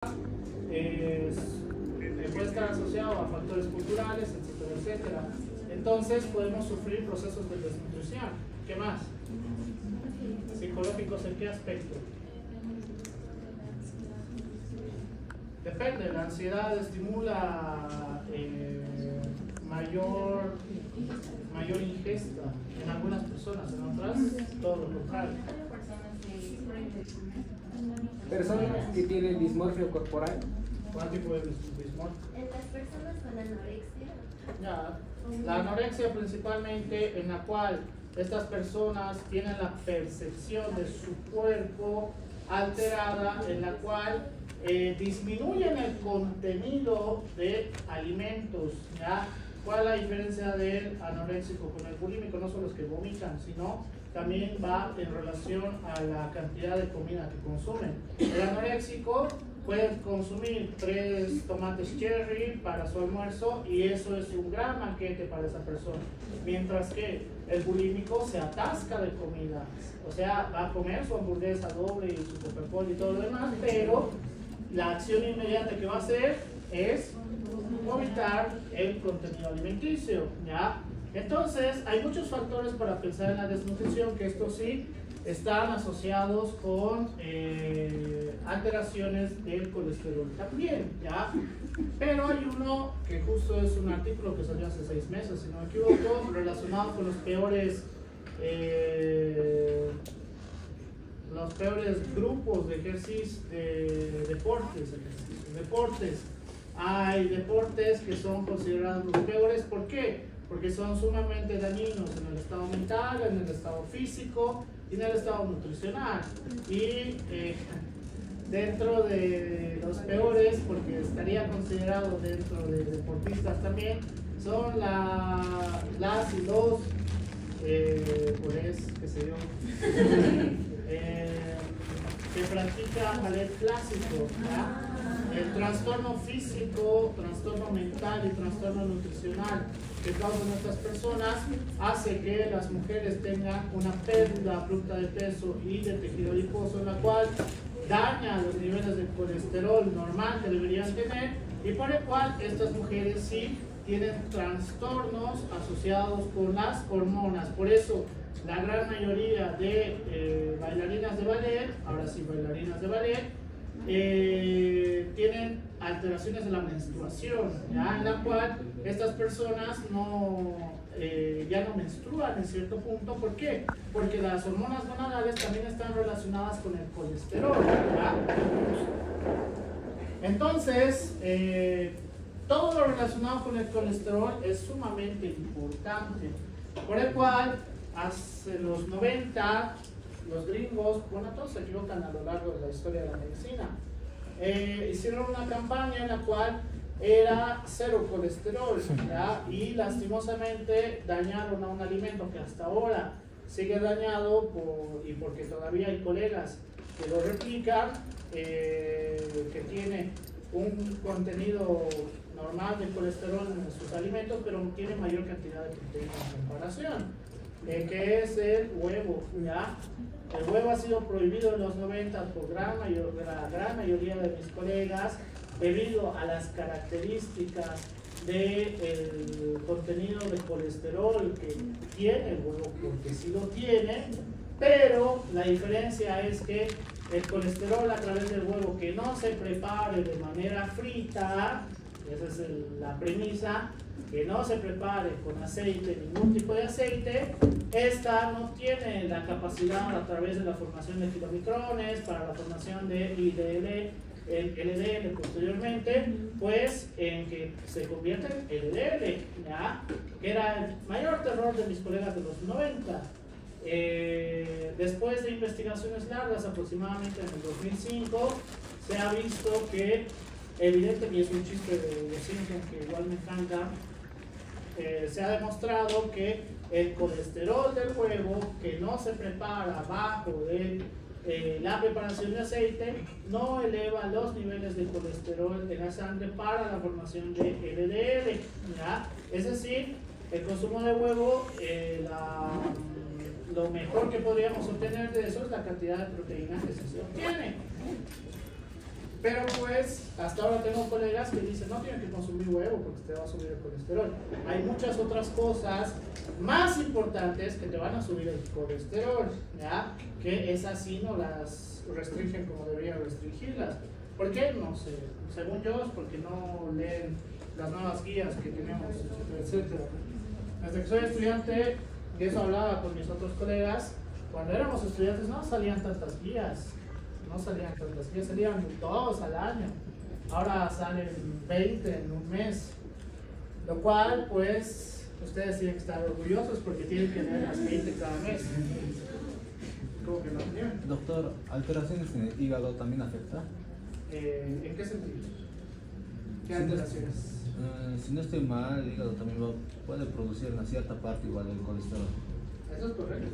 puede estar asociado a factores culturales, etcétera, etcétera. Entonces podemos sufrir procesos de desnutrición. ¿Qué más? ¿Psicológicos en qué aspecto? Depende, la ansiedad estimula mayor ingesta en algunas personas, en otras todo lo contrario. Personas que tienen dismorfia corporal. ¿Cuál tipo de dismorfia? En las personas con anorexia. Ya, la anorexia principalmente, en la cual estas personas tienen la percepción de su cuerpo alterada, en la cual disminuyen el contenido de alimentos. ¿Ya? ¿Cuál es la diferencia del anoréxico con el bulímico? No son los que vomitan, sino también va en relación a la cantidad de comida que consumen. El anoréxico puede consumir 3 tomates cherry para su almuerzo y eso es un gran banquete para esa persona. Mientras que el bulímico se atasca de comida. O sea, va a comer su hamburguesa doble y su Coca-Cola y todo lo demás, pero la acción inmediata que va a hacer es vomitar el contenido alimenticio, ¿ya? Entonces, hay muchos factores para pensar en la desnutrición, que estos sí están asociados con alteraciones del colesterol también, ¿ya? Pero hay uno que justo es un artículo que salió hace 6 meses, si no me equivoco, relacionado con los peores grupos de ejercicio, de deportes. Hay deportes que son considerados los peores. ¿Por qué? Porque son sumamente dañinos en el estado mental, en el estado físico y en el estado nutricional. Y dentro de los peores, porque estaría considerado dentro de deportistas también, son las y los, qué sé yo, que practican ballet clásico, ¿ya? El trastorno físico, trastorno mental y trastorno nutricional que causan estas personas hace que las mujeres tengan una pérdida abrupta de peso y de tejido adiposo, en la cual daña los niveles de colesterol normal que deberían tener y por el cual estas mujeres sí tienen trastornos asociados con las hormonas. Por eso la gran mayoría de bailarinas de ballet, ahora sí bailarinas de ballet, tienen alteraciones de la menstruación, ¿ya? En la cual estas personas ya no menstruan en cierto punto. ¿Por qué? Porque las hormonas gonadales también están relacionadas con el colesterol, ¿ya? Entonces, todo lo relacionado con el colesterol es sumamente importante, por el cual hace los 90 los gringos, bueno, todos se equivocan a lo largo de la historia de la medicina, hicieron una campaña en la cual era cero colesterol, ¿ya? Y lastimosamente dañaron a un alimento que hasta ahora sigue dañado y porque todavía hay colegas que lo replican, que tiene un contenido normal de colesterol en sus alimentos, pero tiene mayor cantidad de proteína en comparación, que es el huevo, ¿ya? El huevo ha sido prohibido en los 90 por la gran mayoría de mis colegas debido a las características del contenido de colesterol que tiene el huevo, porque sí lo tiene, pero la diferencia es que el colesterol a través del huevo que no se prepare de manera frita, esa es la premisa, que no se prepare con aceite, ningún tipo de aceite, esta no tiene la capacidad a través de la formación de kilomicrones para la formación de LDL posteriormente, pues en que se convierte en LDL, ¿ya? Que era el mayor terror de mis colegas de los 90. Después de investigaciones largas, aproximadamente en el 2005, se ha visto que, evidente, y es un chiste de los Simpsons que igual me encanta, se ha demostrado que el colesterol del huevo que no se prepara bajo de la preparación de aceite no eleva los niveles de colesterol en la sangre para la formación de LDL, ¿ya? Es decir, el consumo de huevo, lo mejor que podríamos obtener de eso es la cantidad de proteína que se obtiene. Pero pues hasta ahora tengo colegas que dicen no tienen que consumir huevo porque te va a subir el colesterol. Hay muchas otras cosas más importantes que te van a subir el colesterol, ¿ya? Que esas sí no las restringen como deberían restringirlas. ¿Por qué? No sé. Según yo es porque no leen las nuevas guías que tenemos, etcétera, etcétera. Desde que soy estudiante, y eso hablaba con mis otros colegas, cuando éramos estudiantes no salían tantas guías. No salían tantas guías, salían 2 al año. Ahora salen 20 en un mes. Lo cual, pues, ustedes tienen que estar orgullosos porque tienen que leer las 20 cada mes. ¿Cómo que no? Doctor, ¿alteraciones en el hígado también afecta? ¿En qué sentido? ¿Qué alteraciones? Si no estoy mal, el hígado también puede producir una cierta parte igual del colesterol. Eso es correcto.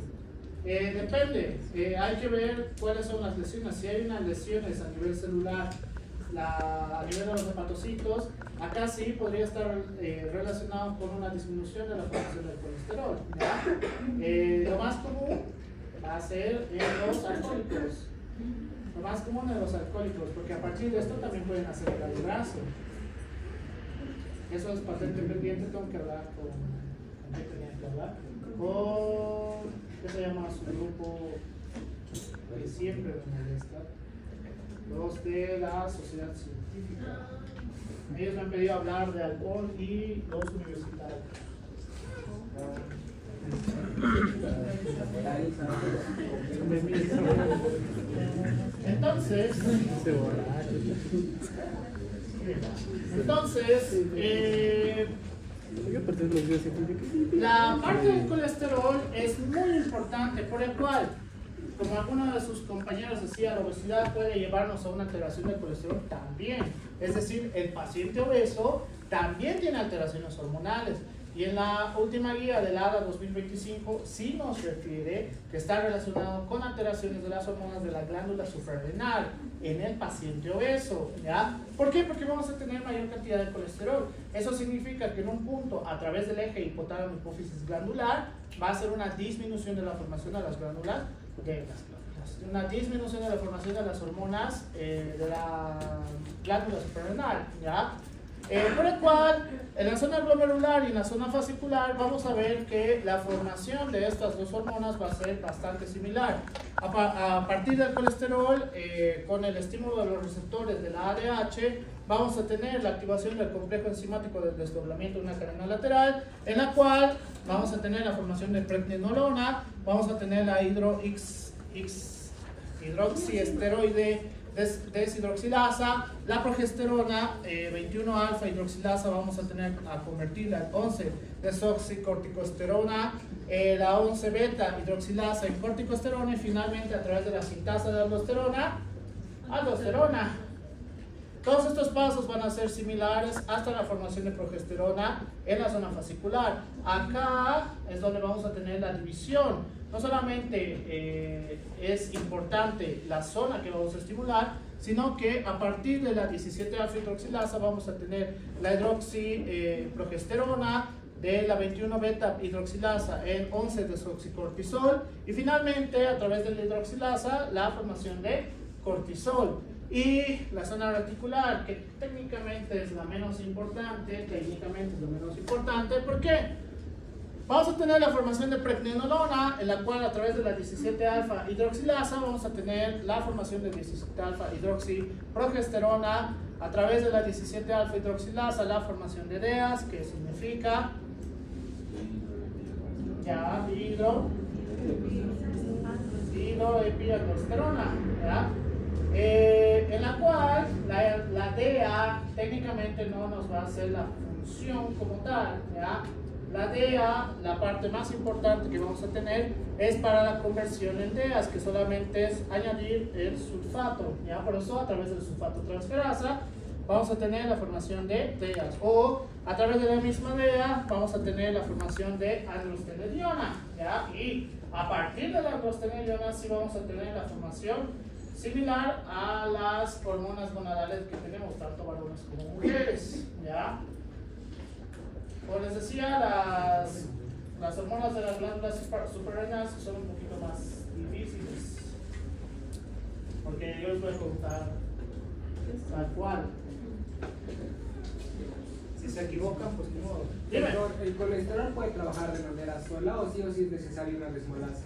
Depende, hay que ver cuáles son las lesiones. Si hay unas lesiones a nivel celular, a nivel de los hepatocitos, acá sí podría estar relacionado con una disminución de la formación del colesterol, ¿ya? Lo más común va a ser en los alcohólicos. Lo más común en los alcohólicos, porque a partir de esto también pueden hacer el brazo. Eso es patente pendiente, tengo que hablar con quién tenía que hablar. ¿Qué se llama su grupo? Que siempre me molesta. Los de la sociedad científica. Ellos me han pedido hablar de alcohol y los universitarios. Entonces, la parte del colesterol es muy importante, por el cual, como alguno de sus compañeros decía, la obesidad puede llevarnos a una alteración del colesterol también. Es decir, el paciente obeso también tiene alteraciones hormonales. Y en la última guía del ADA 2025 sí nos refiere que está relacionado con alteraciones de las hormonas de la glándula suprarrenal en el paciente obeso, ¿ya? ¿Por qué? Porque vamos a tener mayor cantidad de colesterol. Eso significa que en un punto, a través del eje hipotálamo-hipófisis glandular, va a ser una disminución de la formación de las glándulas, una disminución de la formación de las hormonas de la glándula suprarrenal, ¿ya? Por el cual, en la zona glomerular y en la zona fascicular vamos a ver que la formación de estas dos hormonas va a ser bastante similar. A partir del colesterol, con el estímulo de los receptores de la ADH, vamos a tener la activación del complejo enzimático del desdoblamiento de una cadena lateral, en la cual vamos a tener la formación de pregnenolona, vamos a tener la hidroxiesteroide deshidroxilasa, la progesterona 21-alfa hidroxilasa vamos a tener a convertirla en 11 desoxicorticosterona, la 11-beta hidroxilasa en corticosterona y finalmente a través de la sintasa de aldosterona. Todos estos pasos van a ser similares hasta la formación de progesterona en la zona fascicular. Acá es donde vamos a tener la división. No solamente es importante la zona que vamos a estimular, sino que a partir de la 17-alfa hidroxilasa vamos a tener la hidroxiprogesterona, de la 21-beta hidroxilasa en 11 desoxicortisol y finalmente a través de la hidroxilasa la formación de cortisol. Y la zona reticular, que técnicamente es la menos importante, ¿por qué? Vamos a tener la formación de pregnenolona, en la cual a través de la 17-alfa hidroxilasa vamos a tener la formación de 17-alfa hidroxiprogesterona, a través de la 17-alfa hidroxilasa la formación de DEAS, que significa hidroepialdosterona, ¿ya? En la cual la DEA técnicamente no nos va a hacer la función como tal, ¿ya? La DEA, la parte más importante que vamos a tener es para la conversión en DEAs, que solamente es añadir el sulfato, ¿ya? Por eso a través del sulfato transferasa vamos a tener la formación de DEAs, o a través de la misma DEA vamos a tener la formación de androstenediona, ¿ya? Y a partir de la androstenediona sí vamos a tener la formación similar a las hormonas gonadales que tenemos tanto varones como mujeres, ¿ya? Como les decía, las hormonas de las glándulas suprarrenales son un poquito más difíciles, porque yo les voy a contar Tal cual. Si se equivocan, pues ni modo. Dime. ¿El colesterol puede trabajar de manera sola o sí es necesario una desmolasa?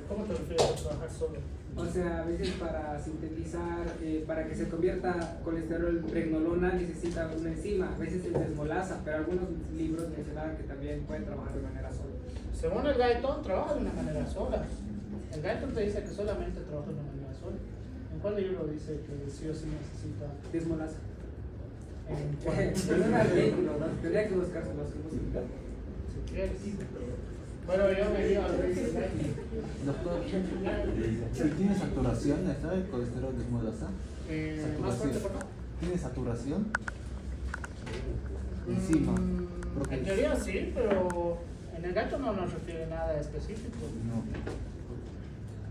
¿Cómo te refieres a trabajar solo? O sea, a veces para sintetizar, para que se convierta colesterol en pregnolona necesita una enzima, a veces es desmolasa, pero algunos libros mencionaban que también pueden trabajar de manera sola. Según el Guyton, trabaja de una manera sola. El Guyton te dice que solamente trabaja de una manera sola. ¿En cuál libro dice que sí o sí necesita Desmolasa. ¿En cuál? Pero no es ridículo, ¿no? Tendría que buscárselos, que no se me Si quieres. Bueno, yo me iba al Guyton. Doctor, si tiene saturación, ¿está el colesterol desmolasa? Más fuerte, por favor. ¿Tiene saturación? Encima. Porque En teoría sí, pero en el gato no nos refiere nada específico. no.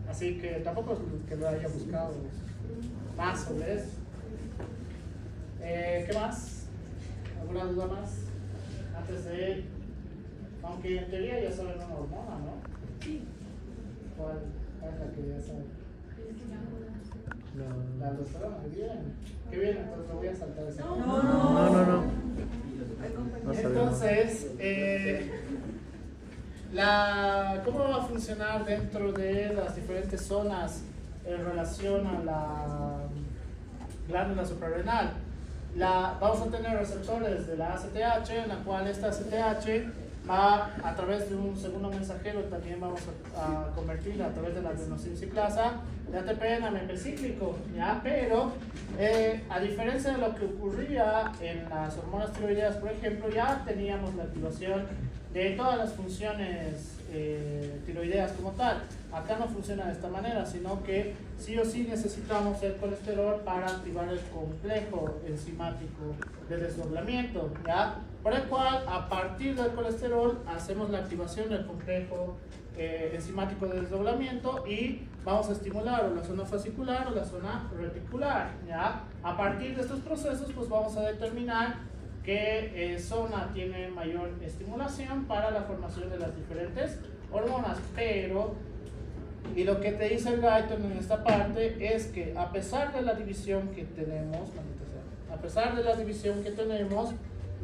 Así que tampoco es que lo haya buscado más sobre eso. ¿Qué más? ¿Alguna duda más? Antes de... Aunque en teoría ya saben una hormona, ¿no? Sí. ¿Cuál es la que ya saben? La aldosterona. Qué bien, entonces lo voy a saltar esa. No. Entonces, ¿cómo va a funcionar dentro de las diferentes zonas en relación a la glándula suprarrenal? Vamos a tener receptores de la ACTH, en la cual esta ACTH va a través de un segundo mensajero, también vamos a convertirla a través de la adenosina de ATP en AMP cíclico, ¿ya? Pero a diferencia de lo que ocurría en las hormonas tiroideas, por ejemplo, ya teníamos la activación de todas las funciones tiroideas como tal. Acá no funciona de esta manera, sino que sí o sí necesitamos el colesterol para activar el complejo enzimático de desdoblamiento, ¿ya? Por el cual, a partir del colesterol, hacemos la activación del complejo enzimático de desdoblamiento y vamos a estimular o la zona fascicular o la zona reticular, ¿ya? A partir de estos procesos, pues vamos a determinar qué zona tiene mayor estimulación para la formación de las diferentes hormonas, pero, y lo que te dice el Guyton en esta parte es que a pesar de la división que tenemos,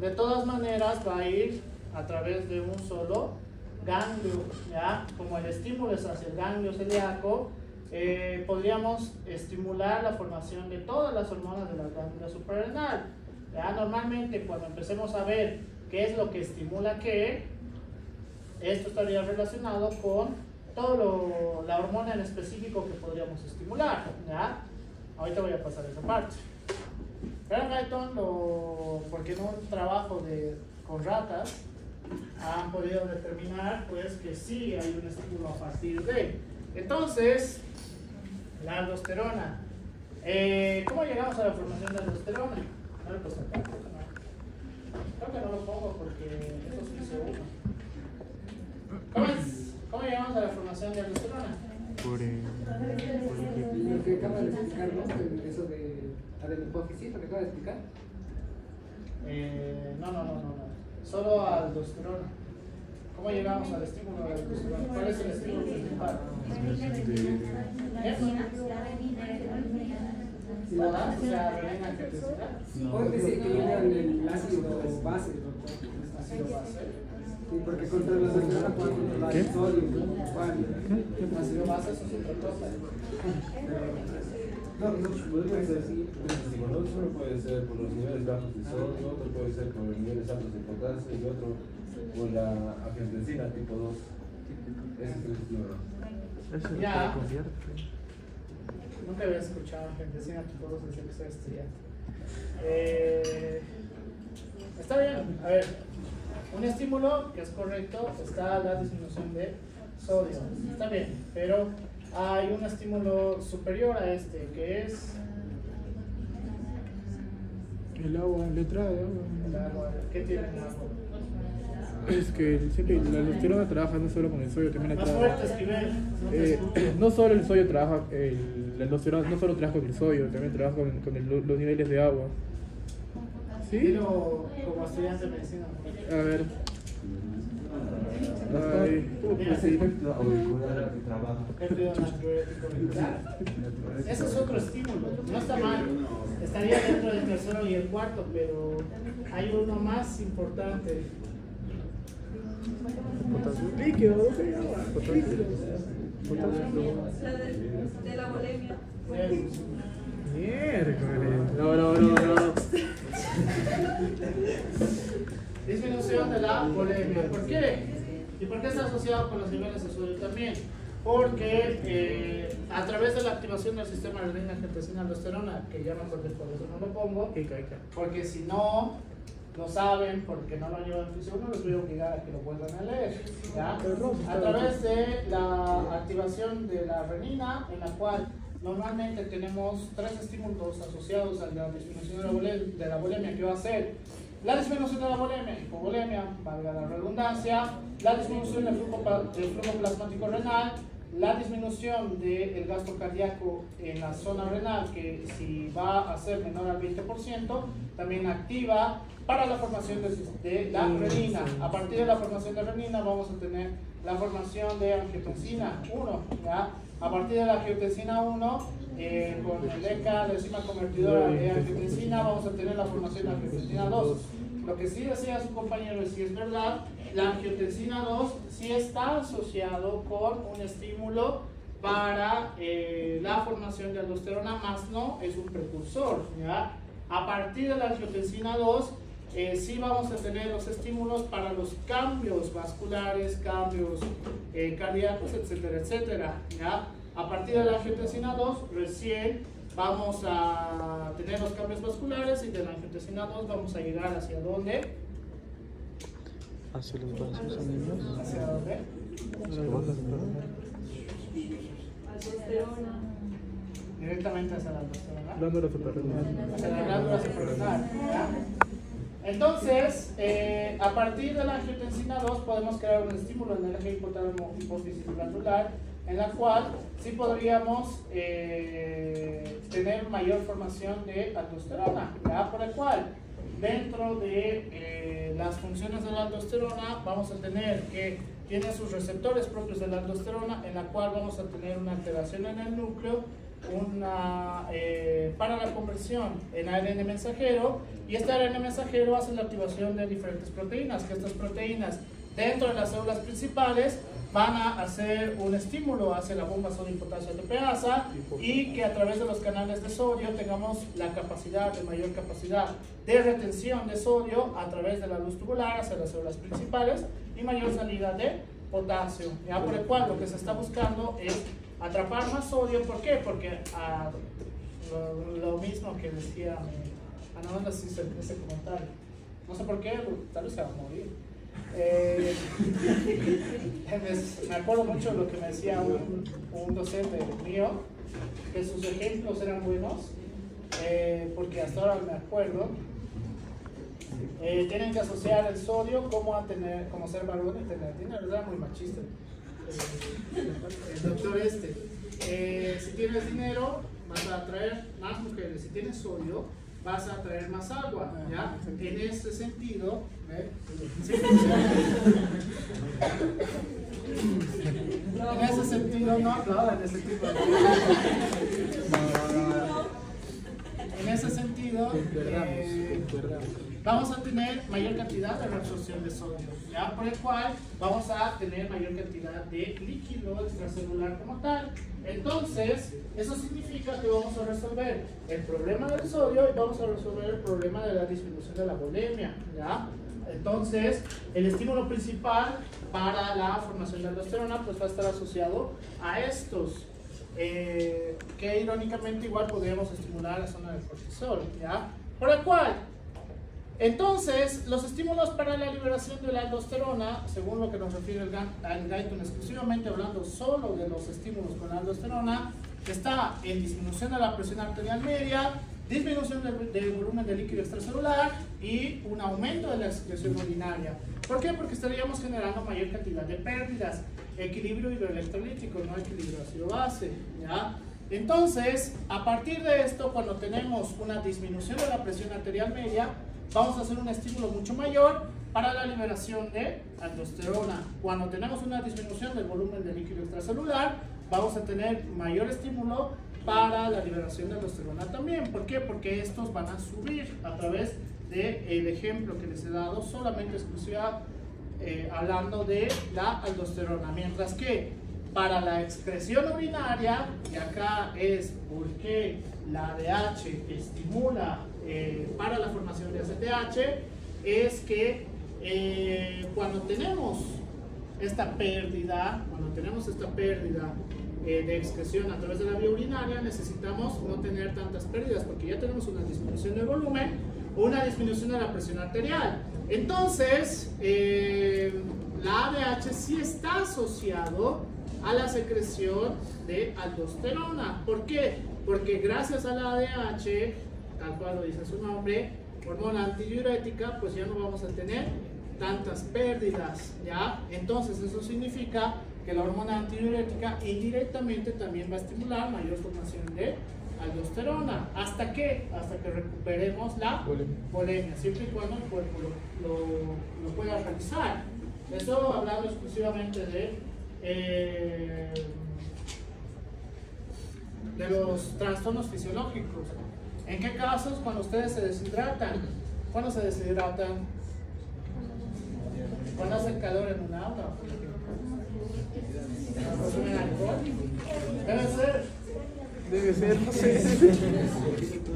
de todas maneras va a ir a través de un solo ganglio, ¿ya? Como el estímulo es hacia el ganglio celíaco, podríamos estimular la formación de todas las hormonas de la glándula suprarrenal. ¿Ya? Normalmente cuando empecemos a ver qué es lo que estimula qué, esto estaría relacionado con toda la hormona en específico que podríamos estimular, ¿ya? Ahorita voy a pasar esa parte. Pero Guyton, porque en un trabajo con ratas han podido determinar pues que sí hay un estímulo a partir de. Entonces, la aldosterona. ¿Cómo llegamos a la formación de aldosterona? No lo puse acá. Creo que no lo pongo porque eso es piso 1. ¿Cómo llegamos a la formación de aldosterona? Lo que acaba de explicar, ¿no? Eso de adenopófisis, lo que acaba de explicar. No. Solo aldosterona. ¿Cómo llegamos al estímulo de aldosterona? ¿Cuál es el estímulo principal? ¿Todas? O sea, renina angiotensina. Puede decir que viene el ácido base, doctor. Ácido base. Sí, porque contra la aldosterona puede controlar el sodio, ¿cuál? Ácido base eso es otra cosa. Podría ser así, uno puede ser por los niveles bajos de sodio, otro puede ser por los niveles altos de potasio y otro por la angiotensina tipo 2. Ese es el estímulo. Ya. Nunca había escuchado angiotensina tipo 2 desde que soy estudiante. Está bien, a ver, un estímulo que es correcto está la disminución de sodio, está bien, pero hay un estímulo superior a este que es El agua, la entrada de agua. el agua. ¿Qué tiene el agua? Es que siempre la aldosterona trabaja no solo con el sodio, también Más trabaja. fuerte, Esquivel. No te escucho. No solo el sodio trabaja, la aldosterona no solo trabaja con el sodio, también trabaja con los niveles de agua. ¿Sí? Dilo como estudiante de medicina. A ver. Ay, Ese efecto auricular que trabaja. Péptido natriurético auricular. Ese es otro estímulo, no está mal. Estaría dentro del tercero y el cuarto, pero hay uno más importante. potasio líquido, ¿no se llama? Potasio. La de la bulimia. Miércoles. No. Disminución de la bulimia. ¿Por qué? ¿Y por qué está asociado con los niveles de sodio también? Porque a través de la activación del sistema renina-angiotensina-aldosterona, que ya me acordé por eso no lo pongo, porque si no lo saben, porque no lo llevan en físico, no les voy a obligar a que lo vuelvan a leer, ¿ya? A través de la activación de la renina, en la cual normalmente tenemos tres estímulos asociados a la disminución de la bulimia, que va a ser la disminución de la bulimia, hipovolemia, valga la redundancia, la disminución del flujo plasmático renal, la disminución del gasto cardíaco en la zona renal, que si va a ser menor al 20%, también activa para la formación de la renina. A partir de la formación de renina vamos a tener la formación de angiotensina 1, ¿ya? A partir de la angiotensina 1, con el ECA, la enzima convertidora de angiotensina, vamos a tener la formación de angiotensina 2. Lo que sí decía su compañero, y si es verdad, la angiotensina 2 sí está asociado con un estímulo para la formación de aldosterona, más no es un precursor, ¿ya? A partir de la angiotensina 2, sí vamos a tener los estímulos para los cambios vasculares, cambios cardíacos, etcétera, etcétera, ¿ya? A partir de la angiotensina 2, recién vamos a tener los cambios vasculares, y de la angiotensina 2 vamos a llegar hacia dónde. Hacia los vasos sanguíneos. ¿Hacia dónde? Aldosterona. Directamente hacia la aldosterona. Glándula suprarrenal. Hacia la glándula suprarrenal, ¿ya? Entonces, a partir de la angiotensina 2 podemos crear un estímulo en el eje hipotálamo hipófisis glandular, en la cual sí podríamos tener mayor formación de aldosterona, ¿ya? Por el cual, dentro de las funciones de la aldosterona, vamos a tener que tiene sus receptores propios de la aldosterona, en la cual vamos a tener una alteración en el núcleo, para la conversión en ARN mensajero, y este ARN mensajero hace la activación de diferentes proteínas, que estas proteínas dentro de las células principales van a hacer un estímulo hacia la bomba sodio-potasio ATPasa, y que a través de los canales de sodio tengamos la capacidad, de mayor capacidad de retención de sodio a través de la luz tubular hacia las células principales, y mayor salida de potasio, ¿ya? Por el cual lo que se está buscando es atrapar más sodio. ¿Por qué? Porque lo mismo que decía Ana Banda, sí, ese comentario, no sé por qué, tal vez se va a morir. Me acuerdo mucho de lo que me decía un docente mío, que sus ejemplos eran buenos, porque hasta ahora me acuerdo. Tienen que asociar el sodio como ser varón y tener dinero. Era muy machista el doctor si tienes dinero vas a atraer más mujeres, si tienes sodio vas a atraer más agua, ¿ya? En ese sentido, ¿sí? En ese sentido, no aplaudan ese tipo de en ese sentido, vamos a tener mayor cantidad de reabsorción de sodio, ¿ya? Por el cual vamos a tener mayor cantidad de líquido extracelular como tal. Entonces, eso significa que vamos a resolver el problema del sodio y vamos a resolver el problema de la disminución de la bulimia, ¿ya? Entonces, el estímulo principal para la formación de aldosterona pues va a estar asociado a estos, que irónicamente igual podríamos estimular la zona del cortisol, ¿ya? Por el cual, entonces, los estímulos para la liberación de la aldosterona, según lo que nos refiere el Guyton, exclusivamente hablando solo de los estímulos con la aldosterona, está en disminución de la presión arterial media, disminución del volumen de líquido extracelular y un aumento de la excreción urinaria. ¿Por qué? Porque estaríamos generando mayor cantidad de pérdidas, equilibrio hidroelectrolítico, no equilibrio ácido-base, ¿ya? Entonces, a partir de esto, cuando tenemos una disminución de la presión arterial media, vamos a hacer un estímulo mucho mayor para la liberación de aldosterona. Cuando tenemos una disminución del volumen de líquido extracelular, vamos a tener mayor estímulo para la liberación de aldosterona también. ¿Por qué? Porque estos van a subir a través del ejemplo que les he dado, solamente exclusiva hablando de la aldosterona. Mientras que para la excreción urinaria, y acá es porque la ADH estimula para la formación de ACTH, es que cuando tenemos esta pérdida, de excreción a través de la vía urinaria, necesitamos no tener tantas pérdidas porque ya tenemos una disminución del volumen o una disminución de la presión arterial. Entonces, la ADH sí está asociado a la secreción de aldosterona. ¿Por qué? Porque gracias a la ADH, tal cual lo dice su nombre, hormona antidiurética, pues ya no vamos a tener tantas pérdidas, ¿ya? Entonces eso significa que la hormona antidiurética indirectamente también va a estimular mayor formación de aldosterona. ¿Hasta qué? Hasta que recuperemos la volemia, siempre y cuando el cuerpo lo pueda realizar. Eso hablando exclusivamente de los trastornos fisiológicos. ¿En qué casos? Cuando ustedes se deshidratan. ¿Cuándo se deshidratan? Cuando hace calor en un aula. ¿Cuando consumen alcohol? Debe ser, no sé.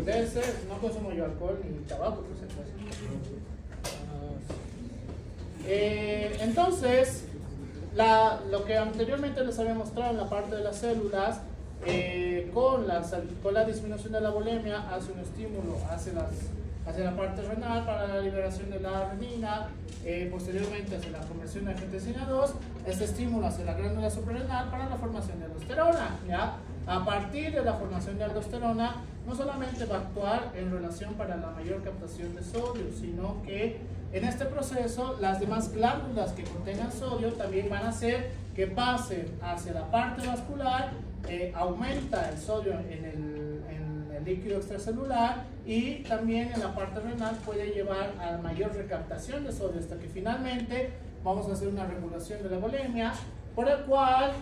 Debe ser, no consumo yo alcohol ni tabaco, por si acaso. Entonces, lo que anteriormente les había mostrado en la parte de las células, con la disminución de la volemia hace un estímulo hacia la parte renal para la liberación de la renina, posteriormente hacia la conversión de angiotensina 2, este estímulo hacia la glándula suprarrenal para la formación de aldosterona, ¿ya? A partir de la formación de aldosterona, no solamente va a actuar en relación para la mayor captación de sodio, sino que en este proceso las demás glándulas que contengan sodio también van a hacer que pasen hacia la parte vascular, aumenta el sodio en el líquido extracelular y también en la parte renal puede llevar a mayor recaptación de sodio hasta que finalmente vamos a hacer una regulación de la volemia, por el cual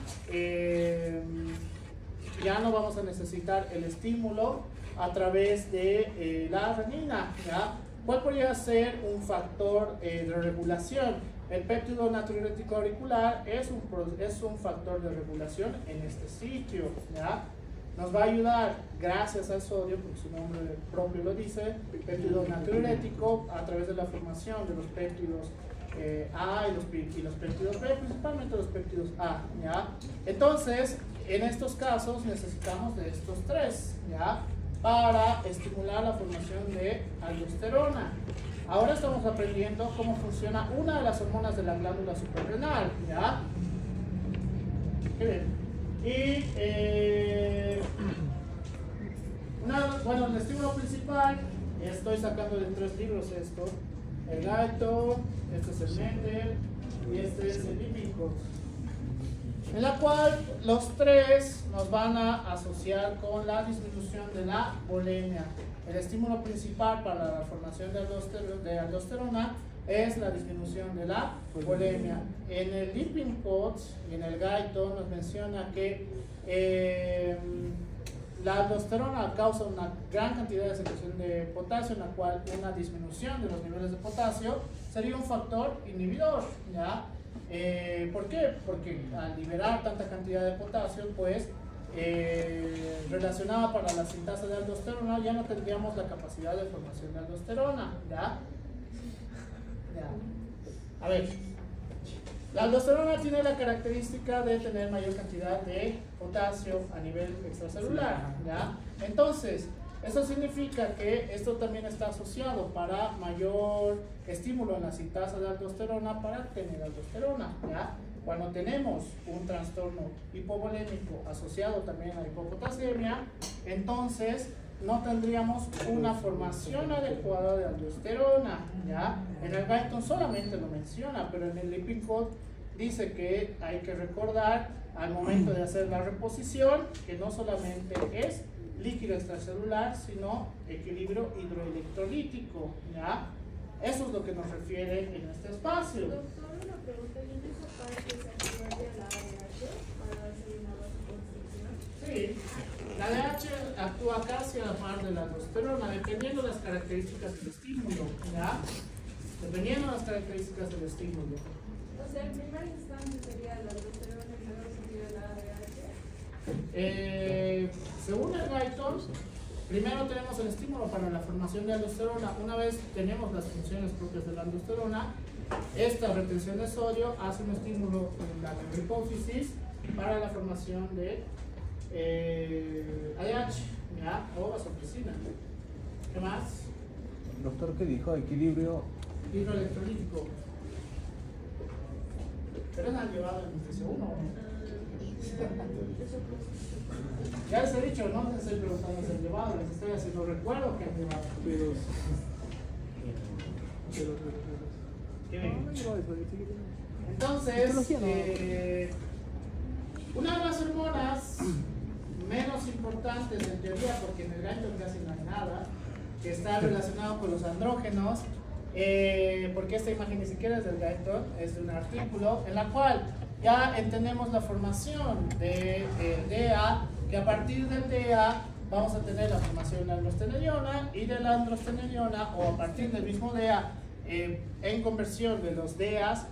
ya no vamos a necesitar el estímulo a través de la renina, ¿ya? ¿Cuál podría ser un factor de regulación? El péptido natriurético auricular es un factor de regulación en este sitio, ¿ya? Nos va a ayudar, gracias al sodio, porque su nombre propio lo dice, péptido natriurético, a través de la formación de los péptidos A y los péptidos B, principalmente los péptidos A, ¿ya? Entonces, en estos casos necesitamos de estos tres, ¿ya? Para estimular la formación de aldosterona. Ahora estamos aprendiendo cómo funciona una de las hormonas de la glándula suprarrenal, ¿ya? Qué bien. Y bueno, el estímulo principal, estoy sacando de 3 libros esto: el Galton, este es el Mendel y este es el Lippincott, en la cual los tres nos van a asociar con la disminución de la volemia. El estímulo principal para la formación de aldosterona es la disminución de la volemia. En el Lippincott y en el Galton nos menciona que la aldosterona causa una gran cantidad de secreción de potasio, en la cual una disminución de los niveles de potasio sería un factor inhibidor, ¿ya? ¿Por qué? Porque al liberar tanta cantidad de potasio, pues relacionada para la sintasa de aldosterona, ya no tendríamos la capacidad de formación de aldosterona, ¿ya? A ver, la aldosterona tiene la característica de tener mayor cantidad de potasio a nivel extracelular, ¿ya? Entonces, eso significa que esto también está asociado para mayor estímulo en la sintasa de aldosterona para tener aldosterona, ¿ya? Cuando tenemos un trastorno hipovolémico asociado también a hipopotasemia, entonces no tendríamos una formación adecuada de aldosterona, ¿ya? En el Galton solamente lo menciona, pero en el Lippincott dice que hay que recordar al momento de hacer la reposición que no solamente es líquido extracelular, sino equilibrio hidroelectrolítico, ¿ya? Eso es lo que nos refiere en este espacio. Doctor, una pregunta, ¿y en esa parte se activaría la ADH para hacer una vasoconstricción? Sí, la ADH actúa casi a la par de la aldosterona, dependiendo de las características del estímulo, ¿ya? Dependiendo de las características del estímulo. O sea, en primera instancia sería la aldosterona y luego sería la ADH. Según el Guyton, primero tenemos el estímulo para la formación de aldosterona. Una vez tenemos las funciones propias de la aldosterona, esta retención de sodio hace un estímulo en la hipófisis para la formación de ADH, ¿ya? O vasopresina. ¿Qué más? Doctor, ¿qué dijo? Equilibrio. Hidroelectrolítico. ¿Pero es han llevado en nutrición 1 o no? Ya les he dicho, no les estoy preguntando si han llevado, les estoy haciendo recuerdo que han llevado. Qué bien. Entonces, una de las hormonas menos importantes en teoría, porque en el Guyton casi no hay nada, que está relacionado con los andrógenos, porque esta imagen ni siquiera es del Guyton, es de un artículo en la cual ya entendemos la formación de DEA, que a partir del DEA vamos a tener la formación de la androstenediona, y de la androstenediona, o a partir del mismo DEA, en conversión de los DEAs,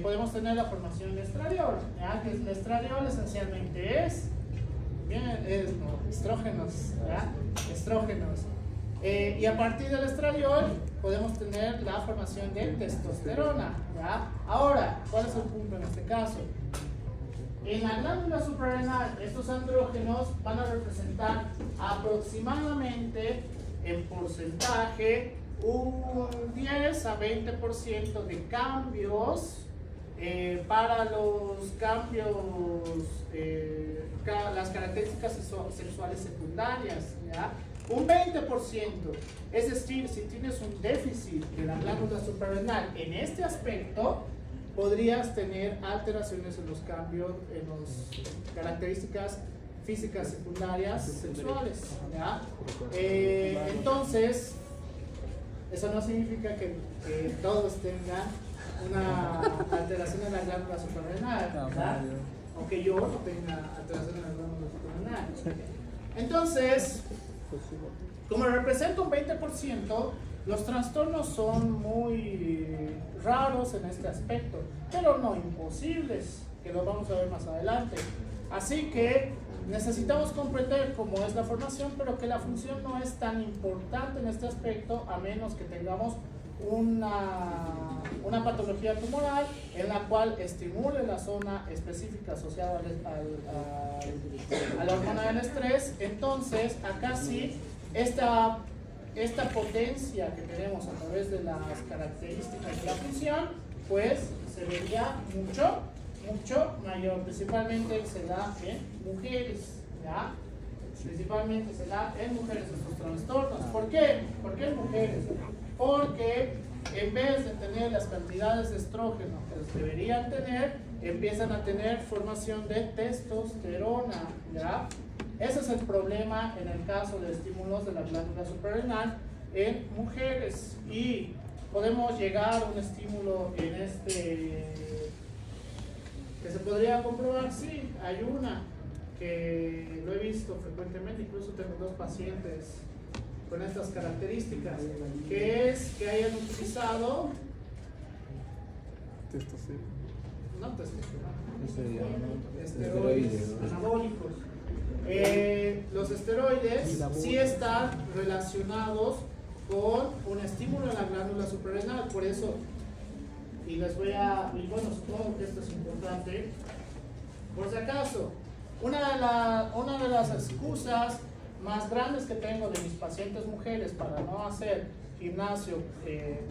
podemos tener la formación de estradiol, ¿ya? Que el estradiol esencialmente es, estrógenos, ¿ya? Estrógenos. Y a partir del estradiol podemos tener la formación de testosterona, ¿ya? Ahora, ¿cuál es el punto en este caso? En la glándula suprarrenal, estos andrógenos van a representar aproximadamente en porcentaje un 10 a 20% de cambios para los cambios, las características sexuales secundarias, ¿ya? Un 20%, es decir, si tienes un déficit de la glándula suprarrenal en este aspecto, podrías tener alteraciones en los cambios, en las características físicas secundarias sexuales, ¿ya? Entonces, eso no significa que todos tengan una alteración en la glándula suprarrenal, ¿verdad? Aunque yo no tenga alteración en la glándula suprarrenal. Entonces, como representa un 20%, los trastornos son muy raros en este aspecto, pero no imposibles, que lo vamos a ver más adelante. Así que necesitamos comprender cómo es la formación, pero que la función no es tan importante en este aspecto, a menos que tengamos una patología tumoral en la cual estimule la zona específica asociada a la hormona del estrés. Entonces, acá sí, esta potencia que tenemos a través de las características de la función, pues se vería mucho mayor. Principalmente se da en mujeres, ¿ya? Principalmente se da en mujeres estos trastornos. ¿Por qué? ¿Por qué en mujeres? Porque en vez de tener las cantidades de estrógeno que deberían tener, empiezan a tener formación de testosterona, ¿ya? Ese es el problema en el caso de estímulos de la glándula suprarrenal en mujeres. Y podemos llegar a un estímulo en este que se podría comprobar. Sí, hay una que lo he visto frecuentemente, incluso tengo 2 pacientes con estas características, que es que hayan utilizado esteroides anabólicos. Los esteroides sí están relacionados con un estímulo en la glándula suprarrenal, por eso, y bueno, supongo que esto es importante, por si acaso, una de las excusas más grandes que tengo de mis pacientes mujeres para no hacer gimnasio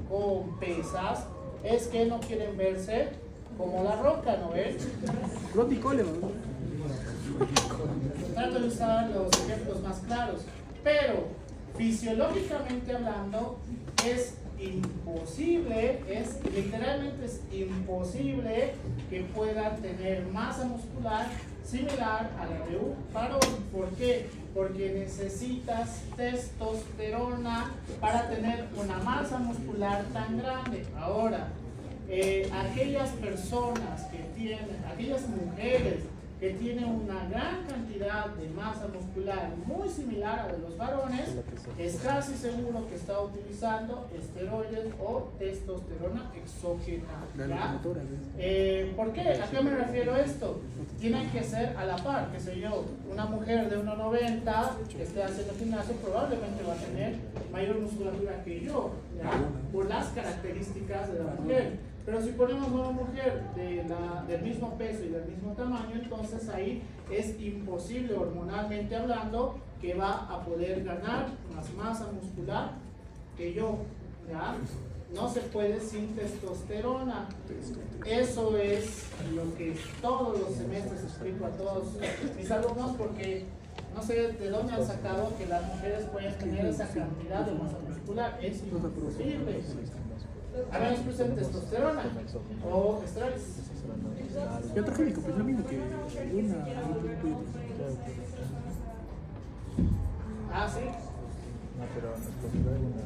con pesas es que no quieren verse como La Roca, ¿no ven? Rodney Coleman. Trato de usar los ejemplos más claros, pero fisiológicamente hablando es imposible, literalmente es imposible que puedan tener masa muscular similar a la de un varón. ¿Por qué? Porque necesitas testosterona para tener una masa muscular tan grande. Ahora, aquellas personas que tienen, aquellas mujeres que tienen una gran cantidad de masa muscular muy similar a la de los varones, es casi seguro que está utilizando esteroides o testosterona exógena. ¿Ya? ¿Por qué? ¿A qué me refiero esto? Tienen que ser a la par, qué sé yo, una mujer de 1,90 que esté haciendo gimnasio probablemente va a tener mayor musculatura que yo, ¿ya? Por las características de la mujer. Pero si ponemos una mujer del mismo peso y del mismo tamaño, entonces ahí es imposible, hormonalmente hablando, que va a poder ganar más masa muscular que yo, ¿ya? No se puede sin testosterona. Eso es lo que todos los semestres explico a todos mis alumnos, porque no sé de dónde han sacado que las mujeres pueden tener esa cantidad de masa muscular. Es imposible. A menos que usen testosterona o esteroides. Yo traje mi compañero que Ah, sí. No, pero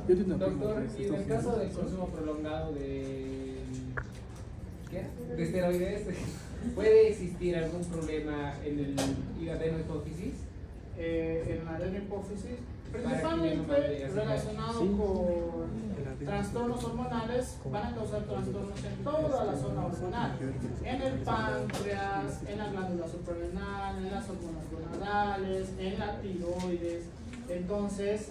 yo tengo una Doctor, y en el caso del consumo prolongado de esteroides, ¿puede existir algún problema en el adenohipófisis? En la adenohipófisis, principalmente relacionado con trastornos hormonales, van a causar trastornos en toda la zona hormonal, en el páncreas, en la glándula suprarrenal, en las hormonas gonadales, en la tiroides. Entonces,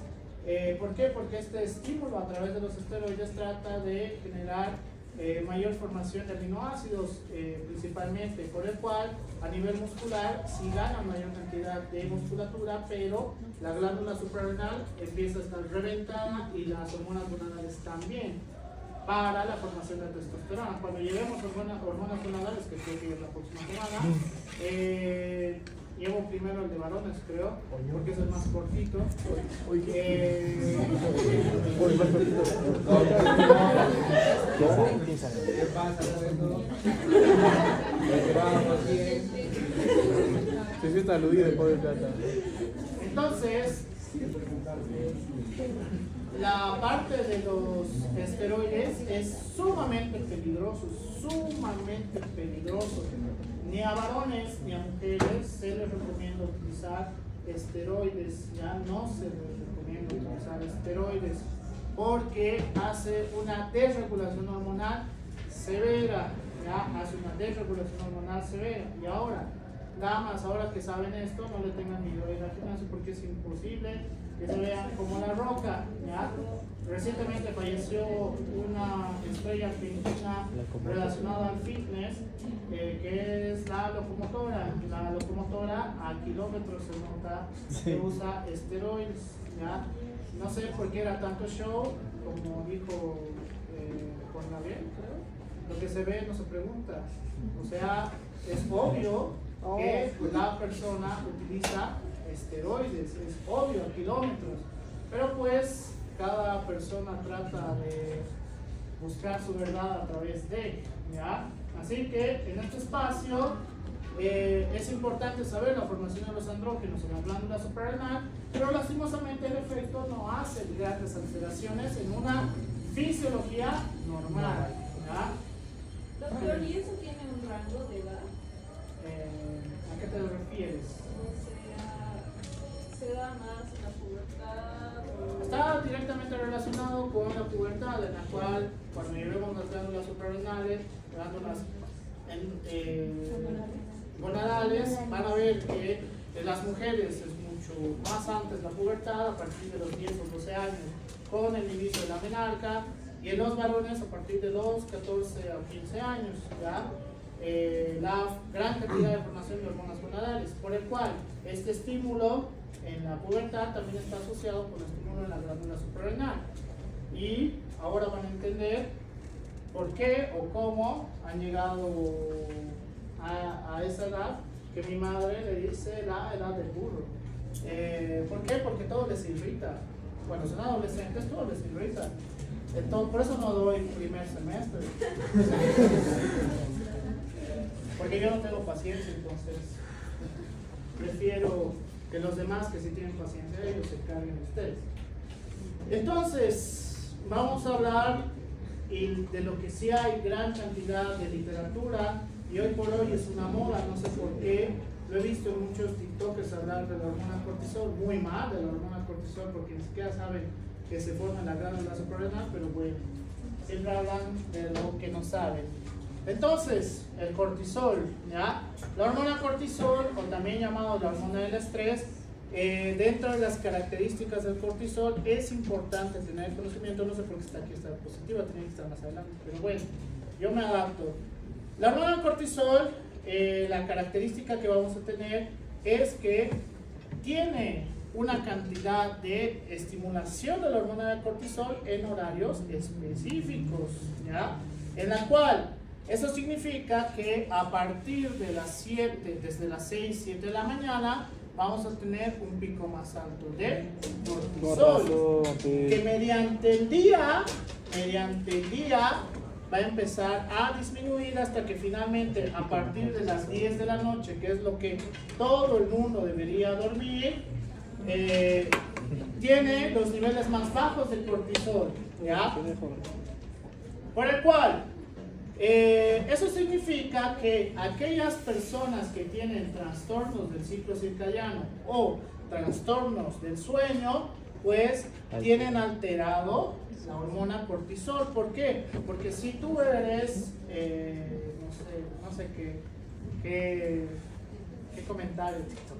¿por qué? Porque este estímulo a través de los esteroides trata de generar mayor formación de aminoácidos, principalmente, por el cual a nivel muscular sí gana mayor cantidad de musculatura, pero la glándula suprarrenal empieza a estar reventada y las hormonas gonadales también, para la formación de testosterona. Cuando llevemos hormonas gonadales, que creo que es la próxima semana, llevo primero el de varones, creo, porque es el más cortito. ¿Qué pasa con esto? Vamos bien. Se siente aludido después de plata. Entonces, la parte de los esteroides es sumamente peligroso, sumamente peligroso. Ni a varones ni a mujeres se les recomienda utilizar esteroides, ya no se les recomienda utilizar esteroides, porque hace una desregulación hormonal severa, ya hace una desregulación hormonal severa. Y ahora, damas, ahora que saben esto, no le tengan miedo a ir al gimnasio, porque es imposible que se vean como la roca, ¿ya? Recientemente falleció una estrella argentina relacionada al fitness, que es la locomotora. La locomotora a kilómetros se nota que usa esteroides, ¿ya? No sé por qué era tanto show, como dijo Juan Gabriel, creo. Lo que se ve no se pregunta. O sea, es obvio que la persona utiliza esteroides, es obvio, a kilómetros. Pero pues cada persona trata de buscar su verdad a través de, ¿ya? Así que en este espacio es importante saber la formación de los andrógenos en la glándula suprarrenal, pero lastimosamente el efecto no hace grandes alteraciones en una fisiología normal, ¿ya? Doctor, ¿y eso tiene un rango de edad? ¿A qué te refieres? O sea, ¿se da más en la pubertad? Está directamente relacionado con la pubertad, en la cual cuando llevemos las glándulas suprarrenales, glándulas gonadales, van a ver que en las mujeres es mucho más antes la pubertad, a partir de los 10 o 12 años, con el inicio de la menarca, y en los varones a partir de los 14 a 15 años, ¿ya? La gran cantidad de formación de hormonas gonadales, por el cual este estímulo en la pubertad también está asociado con el estímulo en la glándula suprarrenal. Y ahora van a entender por qué o cómo han llegado a esa edad que mi madre le dice la edad del burro. ¿Por qué? Porque todo les irrita. Cuando son adolescentes todo les irrita. Entonces, por eso no doy primer semestre. Porque yo no tengo paciencia, entonces prefiero que los demás que sí tienen paciencia, ellos se carguen ustedes. Entonces, vamos a hablar de lo que sí hay gran cantidad de literatura, y hoy por hoy es una moda, no sé por qué. Lo he visto en muchos TikTokers hablar de la hormona cortisol, muy mal de la hormona cortisol, porque ni siquiera saben que se forma en la glándula suprarrenal, pero bueno, siempre hablan de lo que no saben. Entonces, el cortisol, ¿ya? La hormona cortisol, o también llamado la hormona del estrés, dentro de las características del cortisol, es importante tener conocimiento, no sé por qué está aquí esta diapositiva, tenía que estar más adelante, pero bueno, yo me adapto. La hormona del cortisol, la característica que vamos a tener es que tiene una cantidad de estimulación de la hormona del cortisol en horarios específicos, ¿ya? En la cual, eso significa que a partir de las 7, desde las 6, 7 de la mañana, vamos a tener un pico más alto de cortisol, que mediante el día va a empezar a disminuir hasta que finalmente a partir de las 10 de la noche, que es lo que todo el mundo debería dormir, tiene los niveles más bajos de cortisol, ¿ya? Por el cual, eso significa que aquellas personas que tienen trastornos del ciclo circadiano o trastornos del sueño, pues tienen alterado la hormona cortisol. ¿Por qué? Porque si tú eres, no sé qué comentario TikTok.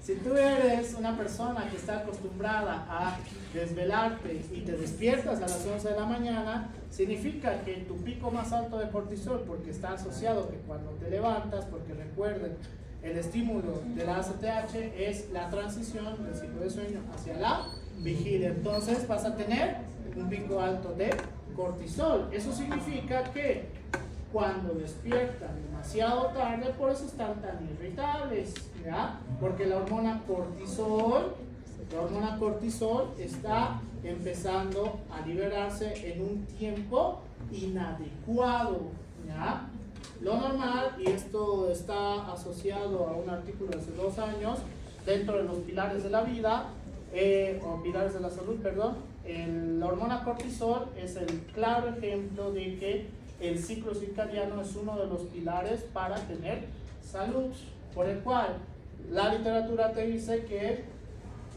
Si tú eres una persona que está acostumbrada a desvelarte y te despiertas a las 11 de la mañana, significa que tu pico más alto de cortisol, porque está asociado que cuando te levantas, porque recuerden, el estímulo de la ACTH es la transición del ciclo de sueño hacia la vigilia. Entonces vas a tener un pico alto de cortisol. Eso significa que cuando despiertan demasiado tarde, por eso están tan irritables, ¿ya? Porque la hormona cortisol está empezando a liberarse en un tiempo inadecuado, ¿ya? Lo normal, y esto está asociado a un artículo de hace 2 años, dentro de los pilares de la vida, o pilares de la salud, perdón, la hormona cortisol es el claro ejemplo de que el ciclo circadiano es uno de los pilares para tener salud, por el cual la literatura te dice que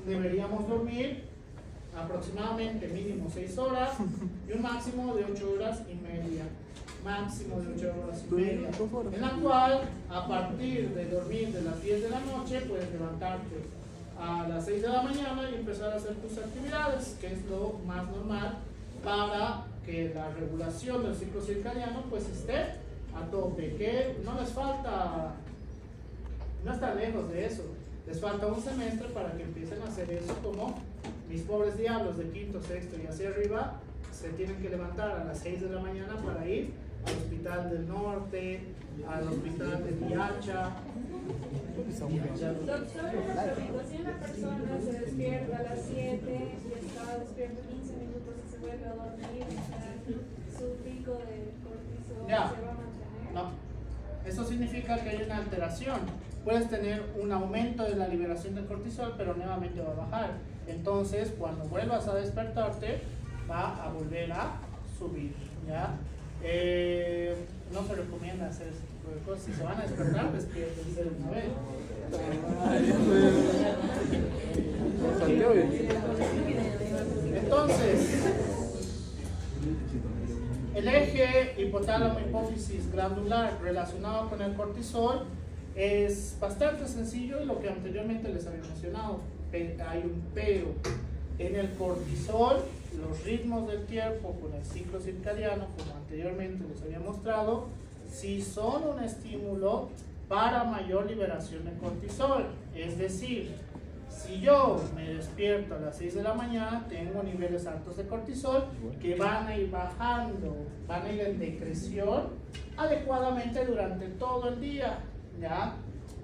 deberíamos dormir aproximadamente mínimo 6 horas y un máximo de 8 horas y media, máximo de 8 horas y media, en la cual a partir de dormir de las 10 de la noche puedes levantarte a las 6 de la mañana y empezar a hacer tus actividades, que es lo más normal para que la regulación del ciclo circadiano pues esté a tope, que no les falta, no está lejos de eso, les falta un semestre para que empiecen a hacer eso, como mis pobres diablos de quinto, sexto y hacia arriba se tienen que levantar a las 6 de la mañana para ir al Hospital del Norte, al Hospital de Viacha. Doctor, una pregunta, si una persona se despierta a las 7 y está despierto 15 minutos y se vuelve a dormir, su pico de cortisol se va a mantener. No, eso significa que hay una alteración. Puedes tener un aumento de la liberación de cortisol, pero nuevamente va a bajar. Entonces, cuando vuelvas a despertarte, va a volver a subir, ¿ya? No se recomienda hacer ese tipo de cosas. Si se van a despertar, despiértense de una vez. Entonces, el eje hipotálamo-hipófisis glandular relacionado con el cortisol es bastante sencillo, y lo que anteriormente les había mencionado, hay un pero. En el cortisol, los ritmos del tiempo con el ciclo circadiano, como anteriormente les había mostrado, sí son un estímulo para mayor liberación de cortisol. Es decir, si yo me despierto a las 6 de la mañana, tengo niveles altos de cortisol que van a ir bajando, van a ir en decreción adecuadamente durante todo el día, ¿ya?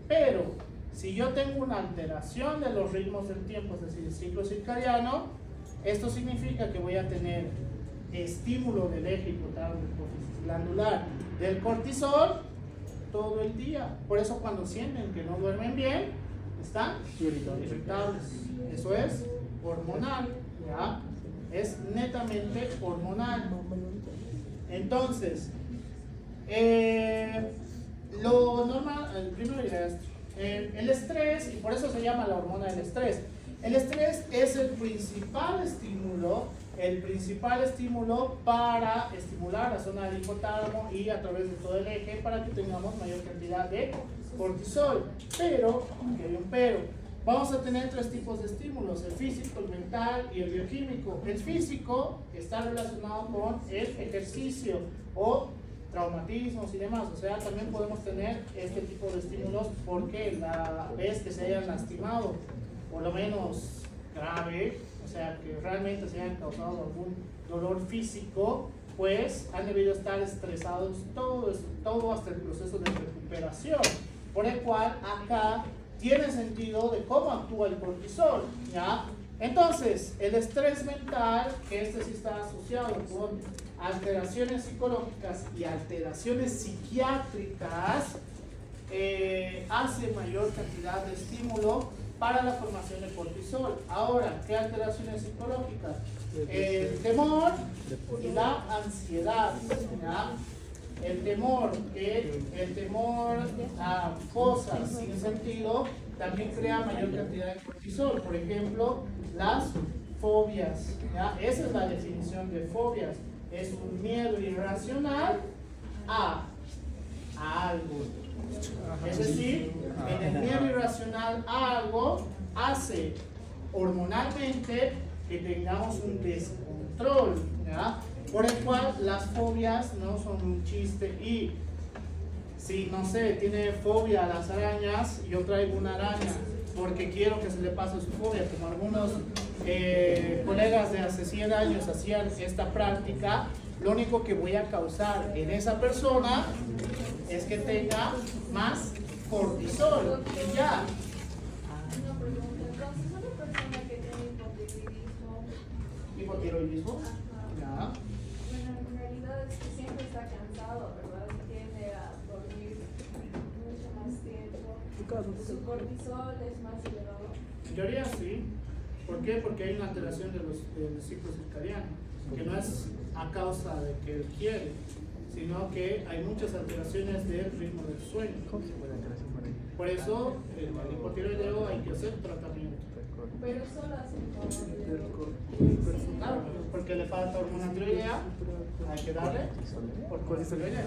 Pero si yo tengo una alteración de los ritmos del tiempo, es decir, el ciclo circadiano, esto significa que voy a tener estímulo del eje hipotálamo glandular del cortisol todo el día. Por eso cuando sienten que no duermen bien, están irritables. Eso es hormonal, ¿ya? Es netamente hormonal. Entonces, lo normal, primero diré esto. El estrés, y por eso se llama la hormona del estrés. El estrés es el principal estímulo para estimular la zona del hipotálamo y a través de todo el eje para que tengamos mayor cantidad de cortisol. Pero, aquí hay un pero, vamos a tener tres tipos de estímulos: el físico, el mental y el bioquímico. El físico está relacionado con el ejercicio o traumatismos y demás, o sea, también podemos tener este tipo de estímulos porque la vez que se hayan lastimado, por lo menos grave, o sea, que realmente se hayan causado algún dolor físico, pues han debido estar estresados todo hasta el proceso de recuperación, por el cual acá tiene sentido de cómo actúa el cortisol, ¿ya? Entonces, el estrés mental, que este sí está asociado con alteraciones psicológicas y alteraciones psiquiátricas, hace mayor cantidad de estímulo para la formación de cortisol. Ahora, ¿qué alteraciones psicológicas? El temor y la ansiedad, ¿ya? El temor a cosas sin sentido también crea mayor cantidad de cortisol. Por ejemplo, las fobias, ¿ya? Esa es la definición de fobias. Es un miedo irracional a algo. Es decir, en el miedo irracional a algo hace hormonalmente que tengamos un descontrol, ¿ya? Por el cual las fobias no son un chiste. Y si, no sé, tiene fobia a las arañas, yo traigo una araña porque quiero que se le pase su fobia, como algunos colegas de hace 100 años hacían esta práctica. Lo único que voy a causar en esa persona es que tenga más cortisol y ya. Una pregunta, entonces una persona que tiene hipotiroidismo. ¿Hipotiroidismo? Ya. Bueno, en realidad es que siempre está cansado, ¿verdad? Y tiende a dormir mucho más tiempo. Su cortisol es más elevado. En teoría sí. ¿Por qué? Porque hay una alteración del ciclo circadiano, que no es a causa de que él quiere, sino que hay muchas alteraciones del ritmo del sueño. Por eso, el hipotiroideo hay que hacer tratamiento. Pero solo hace Claro, porque le falta hormona tiroidea, hay que darle hormona tiroidea.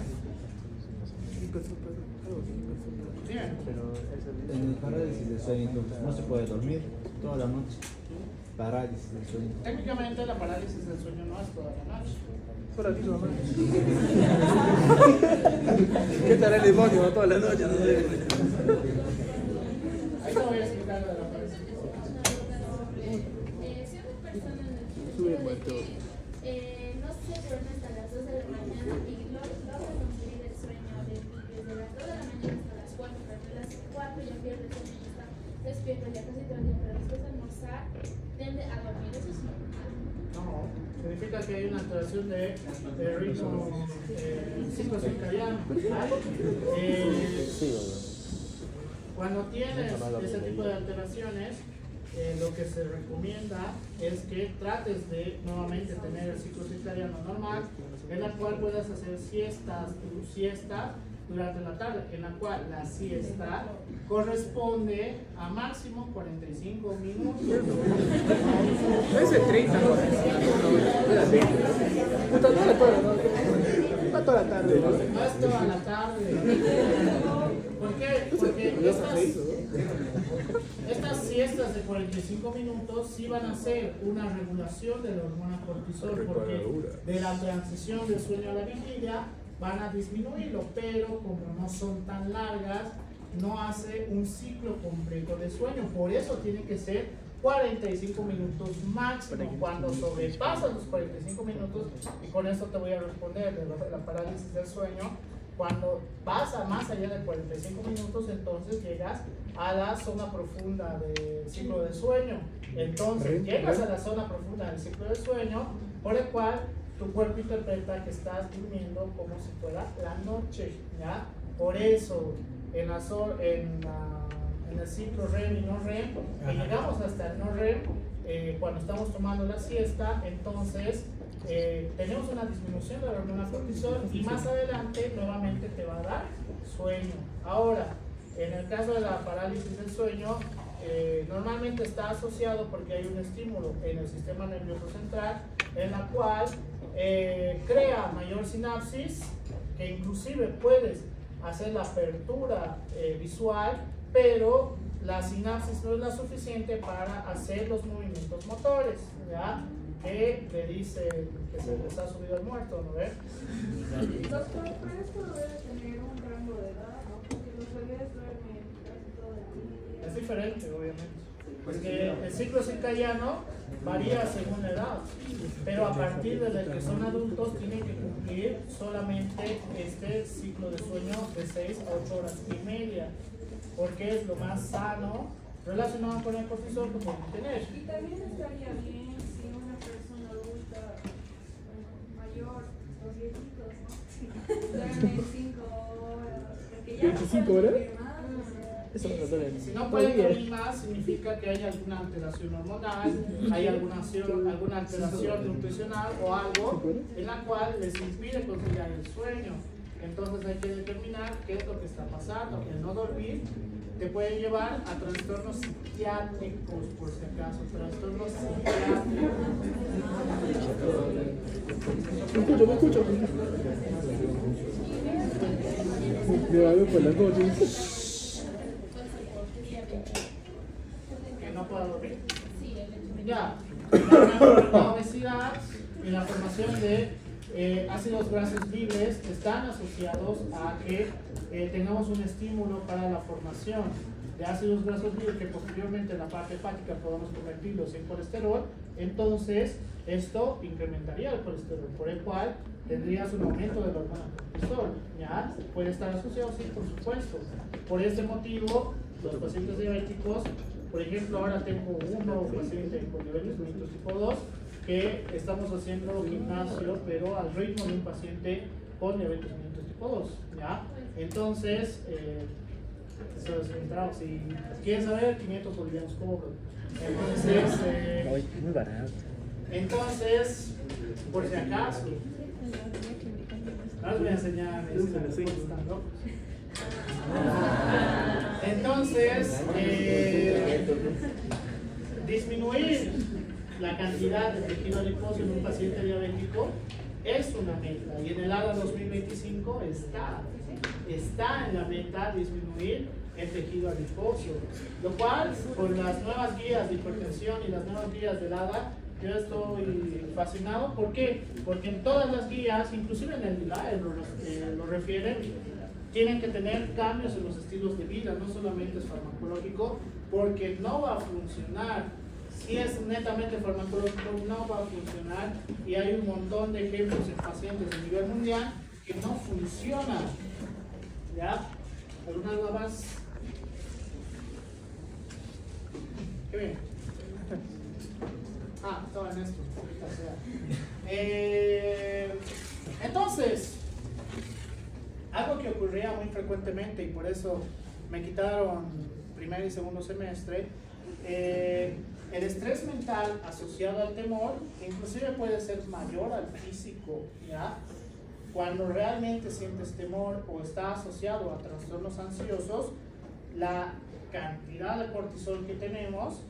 Bien. En el parálisis del sueño, entonces, no se puede dormir toda la noche. Parálisis del sueño. Técnicamente la parálisis del sueño no es toda la noche. Fuera ti, mamá. ¿Qué tal el demonio toda la noche? Ahí te voy a explicar lo de la parálisis. Si una persona en el sentido de que no se duerme hasta las 2 de la mañana y logra conseguir el sueño desde las 2 de la mañana hasta las 4, pero a las 4 ya pierde el sueño, está despierto ya casi todo el día, pero después de almorzar tiende a dormir. ¿Eso es normal? No, significa que hay una alteración de ritmo ciclo circadiano. Cuando tienes ese tipo de alteraciones, lo que se recomienda es que trates de nuevamente tener el ciclo circadiano normal, en la cual puedas hacer siesta durante la tarde, en la cual la siesta corresponde a máximo 45 minutos. Ese 30, ¿no? Puta, no le puedo, ¿no? Va toda la tarde, ¿no? No es toda la tarde. ¿Por qué? Porque estas siestas de 45 minutos sí van a ser una regulación de la hormona cortisol, porque de la transición del sueño a la vigilia van a disminuirlo, pero como no son tan largas, no hace un ciclo completo de sueño. Por eso tiene que ser 45 minutos máximo. Cuando sobrepasan los 45 minutos, y con eso te voy a responder de la parálisis del sueño, cuando pasa más allá de 45 minutos, entonces llegas a la zona profunda del ciclo de sueño. Entonces llegas a la zona profunda del ciclo de sueño, por el cual tu cuerpo interpreta que estás durmiendo como si fuera la noche, ¿ya? Por eso, en en el ciclo REM y no REM, que llegamos hasta el no REM, cuando estamos tomando la siesta, entonces tenemos una disminución de la hormona cortisol y más adelante nuevamente te va a dar sueño. Ahora, en el caso de la parálisis del sueño, normalmente está asociado porque hay un estímulo en el sistema nervioso central en la cual crea mayor sinapsis, que inclusive puedes hacer la apertura visual, pero la sinapsis no es la suficiente para hacer los movimientos motores, ¿ya? Que le dice que se les ha subido el muerto, ¿no ves? Doctor, pero esto debe tener un rango de edad, ¿no? Porque los bebés duermen casi todo el día. Es diferente, obviamente. Porque el ciclo circadiano varía según la edad, pero a partir de que son adultos tienen que cumplir solamente este ciclo de sueño de 6 a 8 horas y media, porque es lo más sano relacionado con el cortisol que pueden tener. Y también estaría bien si una persona adulta, bueno, mayor, los viejitos, ¿no? Duermen 5 horas. Porque ya 25 horas. Eso no lo duele. Si no pueden dormir más, significa que hay alguna alteración hormonal, hay alguna alteración nutricional o algo en la cual les impide conciliar el sueño. Entonces hay que determinar qué es lo que está pasando. El no dormir te puede llevar a trastornos psiquiátricos, por si acaso, trastornos psiquiátricos. Me escucho. Me va a ver por las noches. Que no pueda dormir. Ya, la obesidad y la formación de ácidos grasos libres están asociados a que tengamos un estímulo para la formación de ácidos grasos libres que posteriormente en la parte hepática podamos convertirlos en colesterol. Entonces esto incrementaría el colesterol, por el cual tendrías un aumento de la hormona cortisol. ¿Ya? Puede estar asociado, sí, por supuesto. Por este motivo, los pacientes diabéticos, por ejemplo, ahora tengo un nuevo paciente con diabetes mellitus tipo 2 que estamos haciendo gimnasio, pero al ritmo de un paciente con diabetes mellitus tipo 2, ¿ya? Entonces, eso es entrado. Si quieres saber, 500 bolivianos cobro. Entonces, muy barato. Entonces, por si acaso, ahora les voy a enseñar stand-up. Entonces, disminuir la cantidad de tejido adiposo en un paciente diabético es una meta, y en el ADA 2025 está en la meta disminuir el tejido adiposo, lo cual con las nuevas guías de hipertensión y las nuevas guías del ADA yo estoy fascinado. ¿Por qué? Porque en todas las guías, inclusive en el LILAE lo refieren, tienen que tener cambios en los estilos de vida, no solamente es farmacológico, porque no va a funcionar. Si es netamente farmacológico, no va a funcionar, y hay un montón de ejemplos en pacientes a nivel mundial que no funcionan. ¿Ya? ¿Alguna duda más? Qué bien. Estaba en esto. Entonces, algo que ocurría muy frecuentemente, y por eso me quitaron primer y segundo semestre, el estrés mental asociado al temor inclusive puede ser mayor al físico, ¿ya? Cuando realmente sientes temor o está asociado a trastornos ansiosos, la cantidad de cortisol que tenemos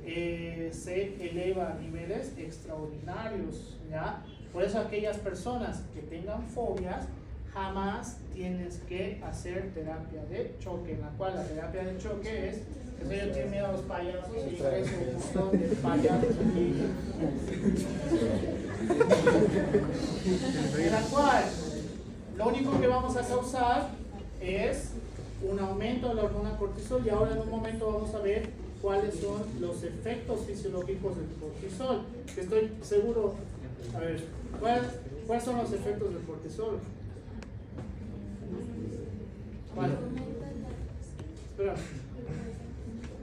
se eleva a niveles extraordinarios, ¿ya? Por eso aquellas personas que tengan fobias, jamás tienes que hacer terapia de choque, en la cual la terapia de choque es que yo tengo miedo a los payasos y ingreso un montón de payasos aquí, en la cual lo único que vamos a causar es un aumento de la hormona cortisol, y ahora en un momento vamos a ver cuáles son los efectos fisiológicos del cortisol, que estoy seguro. A ver, ¿cuáles son los efectos del cortisol? ¿Cuál? Espera.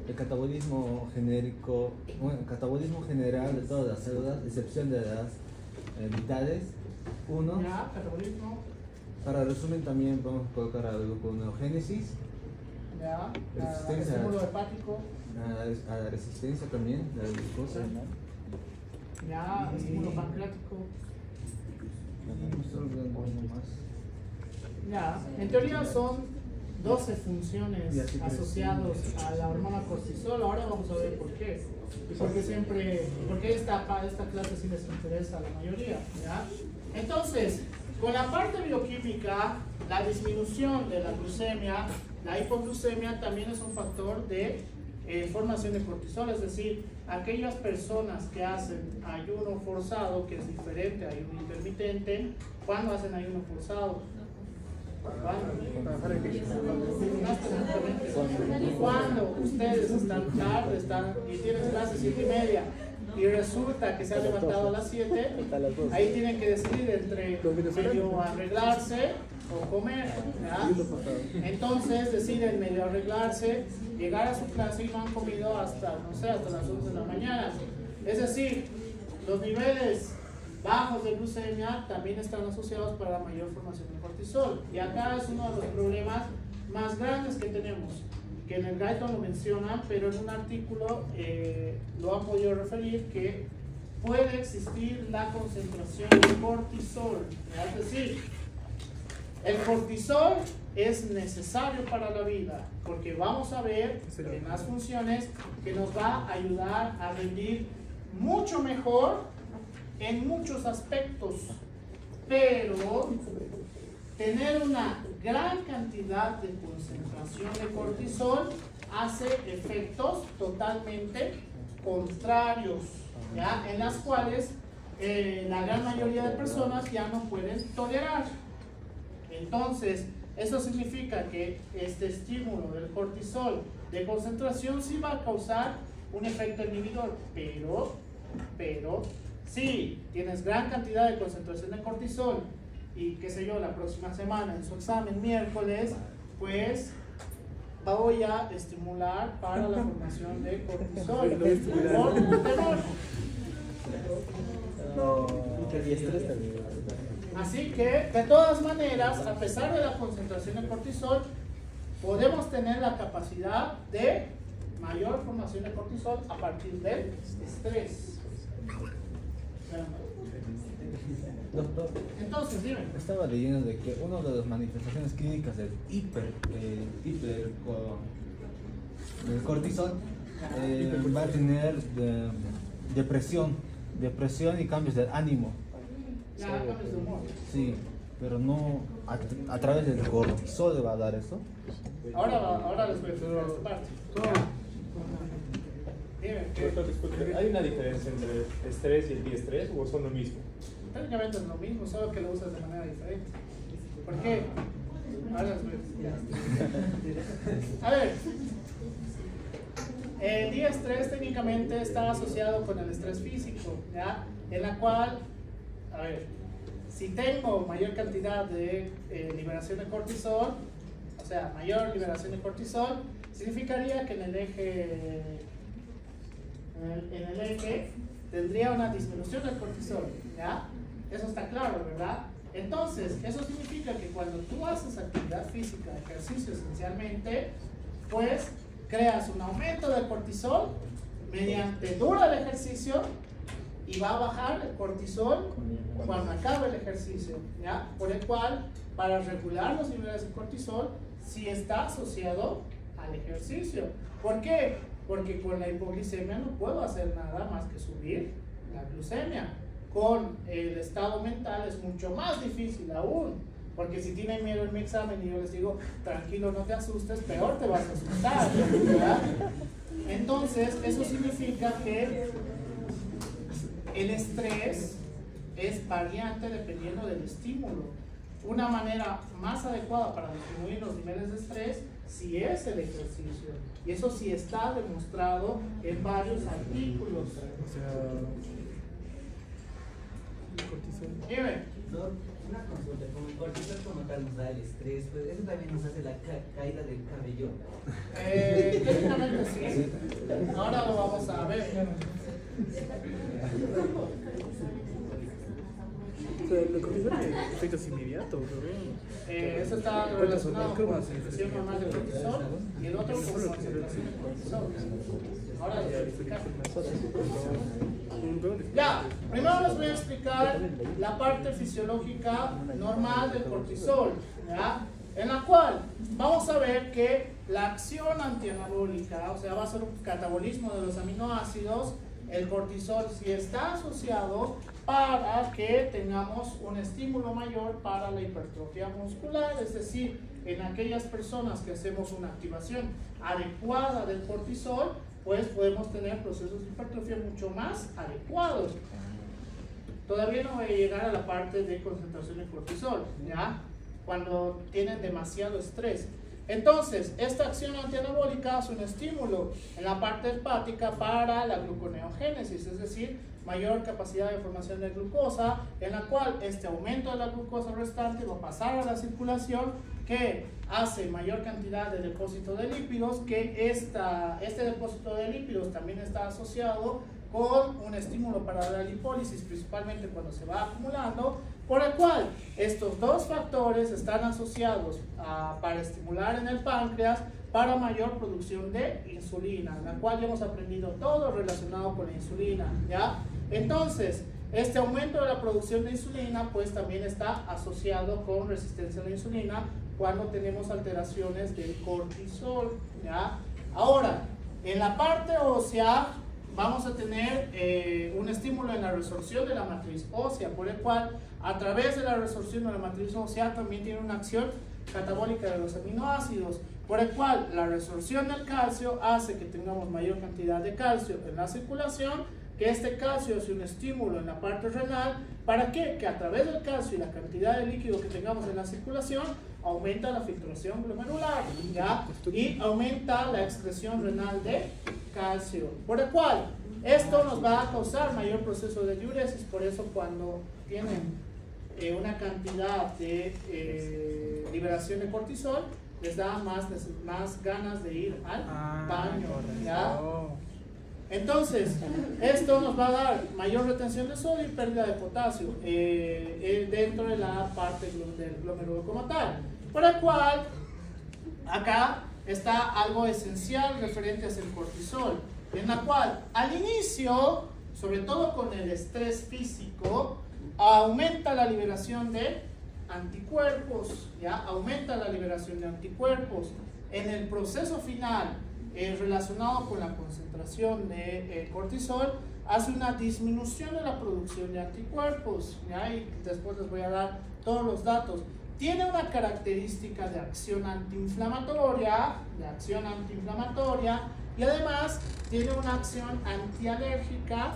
El catabolismo genérico, bueno, el catabolismo general de todas las células, excepción de las vitales. Uno. Ya, catabolismo. Para resumen también vamos a colocar la gluconeogénesis. ¿ya? Resistencia. Estímulo hepático, A la resistencia también, la glucosa. ¿ya? Estímulo pancreático. Ya, en teoría son 12 funciones asociadas a la hormona cortisol. Ahora vamos a ver por qué. Porque esta clase sí les interesa a la mayoría, ¿ya? Entonces, con la parte bioquímica, la disminución de la glucemia, la hipoglucemia también es un factor de formación de cortisol, es decir, aquellas personas que hacen ayuno forzado, que es diferente a ayuno intermitente. ¿Cuándo hacen ayuno forzado? Cuando ustedes están tarde y tienen clase 7:30 y resulta que se han levantado a las 7, ahí tienen que decidir entre medio arreglarse o comer, ¿ya? Entonces deciden medio arreglarse, llegar a su clase y no han comido hasta, no sé, hasta las 11 de la mañana. Es decir, los niveles bajos de glucemia también están asociados para la mayor formación de cortisol. Y acá es uno de los problemas más grandes que tenemos, que en el guideline lo mencionan, pero en un artículo lo han podido referir, que puede existir la concentración de cortisol. Es decir, el cortisol es necesario para la vida, porque vamos a ver en las funciones que nos va a ayudar a rendir mucho mejor en muchos aspectos, pero tener una gran cantidad de concentración de cortisol hace efectos totalmente contrarios, ¿ya? En las cuales la gran mayoría de personas ya no pueden tolerar. Entonces, eso significa que este estímulo del cortisol de concentración sí va a causar un efecto inhibidor, pero si tienes gran cantidad de concentración de cortisol y qué sé yo, la próxima semana en su examen miércoles, pues voy a estimular para la formación de cortisol por temor. Así que, de todas maneras, a pesar de la concentración de cortisol, podemos tener la capacidad de mayor formación de cortisol a partir del estrés. Doctor, entonces, dime. Estaba leyendo de que una de las manifestaciones clínicas del del cortisol va a tener depresión y cambios de ánimo. Ya, cambios de humor. Sí, pero no a través del cortisol le va a dar eso. Ahora les voy a explicar esta parte. ¿Hay una diferencia entre estrés y el diestrés o son lo mismo? Técnicamente es lo mismo, solo que lo usas de manera diferente. ¿Por qué? Ahora les voy a explicar. A ver, el diestrés técnicamente está asociado con el estrés físico, ¿ya? En la cual, a ver, si tengo mayor cantidad de liberación de cortisol, o sea, mayor liberación de cortisol, significaría que en el eje tendría una disminución del cortisol, ¿ya? Eso está claro, ¿verdad? Entonces, eso significa que cuando tú haces actividad física, ejercicio esencialmente, pues creas un aumento del cortisol mediante dura el ejercicio y va a bajar el cortisol cuando acabe el ejercicio, ¿ya? Por el cual, para regular los niveles de cortisol, sí está asociado al ejercicio. ¿Por qué? Porque con la hipoglicemia no puedo hacer nada más que subir la glucemia. Con el estado mental es mucho más difícil aún, porque si tienen miedo en mi examen y yo les digo, tranquilo, no te asustes, peor te vas a asustar, ¿verdad? Entonces, eso significa que el estrés es variante dependiendo del estímulo. Una manera más adecuada para disminuir los niveles de estrés sí es el ejercicio, y eso sí está demostrado en varios artículos. Una consulta, como el cortisol como tal nos da el estrés, pues eso también nos hace la caída del cabello. Técnicamente sí. Ahora lo vamos a ver. O sea, el cortisol tiene efectos inmediatos, Eso está relacionado con la secreción normal de cortisol y el otro con concentración de cortisol. Ahora les voy a explicar. Ya, primero les voy a explicar la parte fisiológica normal del cortisol, ¿ya? En la cual vamos a ver que la acción antianabólica, o sea, va a ser un catabolismo de los aminoácidos, el cortisol sí está asociado para que tengamos un estímulo mayor para la hipertrofia muscular, es decir, en aquellas personas que hacemos una activación adecuada del cortisol, pues podemos tener procesos de hipertrofia mucho más adecuados. Todavía no voy a llegar a la parte de concentración de cortisol, ¿ya? Cuando tienen demasiado estrés. Entonces, esta acción antianabólica hace un estímulo en la parte hepática para la gluconeogénesis, es decir, mayor capacidad de formación de glucosa, en la cual este aumento de la glucosa restante va a pasar a la circulación, que hace mayor cantidad de depósito de lípidos, que este depósito de lípidos también está asociado con un estímulo para la lipólisis, principalmente cuando se va acumulando, por el cual estos dos factores están asociados para estimular en el páncreas para mayor producción de insulina, en la cual ya hemos aprendido todo relacionado con la insulina, ¿ya? Entonces, este aumento de la producción de insulina pues también está asociado con resistencia a la insulina cuando tenemos alteraciones del cortisol, ¿ya? Ahora, en la parte ósea vamos a tener un estímulo en la resorción de la matriz ósea, por el cual a través de la resorción de la matriz ósea también tiene una acción catabólica de los aminoácidos, por el cual la resorción del calcio hace que tengamos mayor cantidad de calcio en la circulación, que este calcio hace un estímulo en la parte renal. ¿Para qué? Que a través del calcio y la cantidad de líquido que tengamos en la circulación aumenta la filtración glomerular, ¿ya? Y aumenta la excreción renal de calcio, por el cual esto nos va a causar mayor proceso de diuresis. Por eso cuando tienen una cantidad de liberación de cortisol, les da más ganas de ir al baño, ¿ya? Entonces, esto nos va a dar mayor retención de sodio y pérdida de potasio dentro de la parte del glomérulo como tal. Por el cual, acá está algo esencial referente al cortisol, en la cual al inicio, sobre todo con el estrés físico, aumenta la liberación de anticuerpos, ¿ya? Aumenta la liberación de anticuerpos. En el proceso final, relacionado con la concentración de cortisol, hace una disminución de la producción de anticuerpos, ¿ya? Y después les voy a dar todos los datos. Tiene una característica de acción antiinflamatoria, y además tiene una acción antialérgica,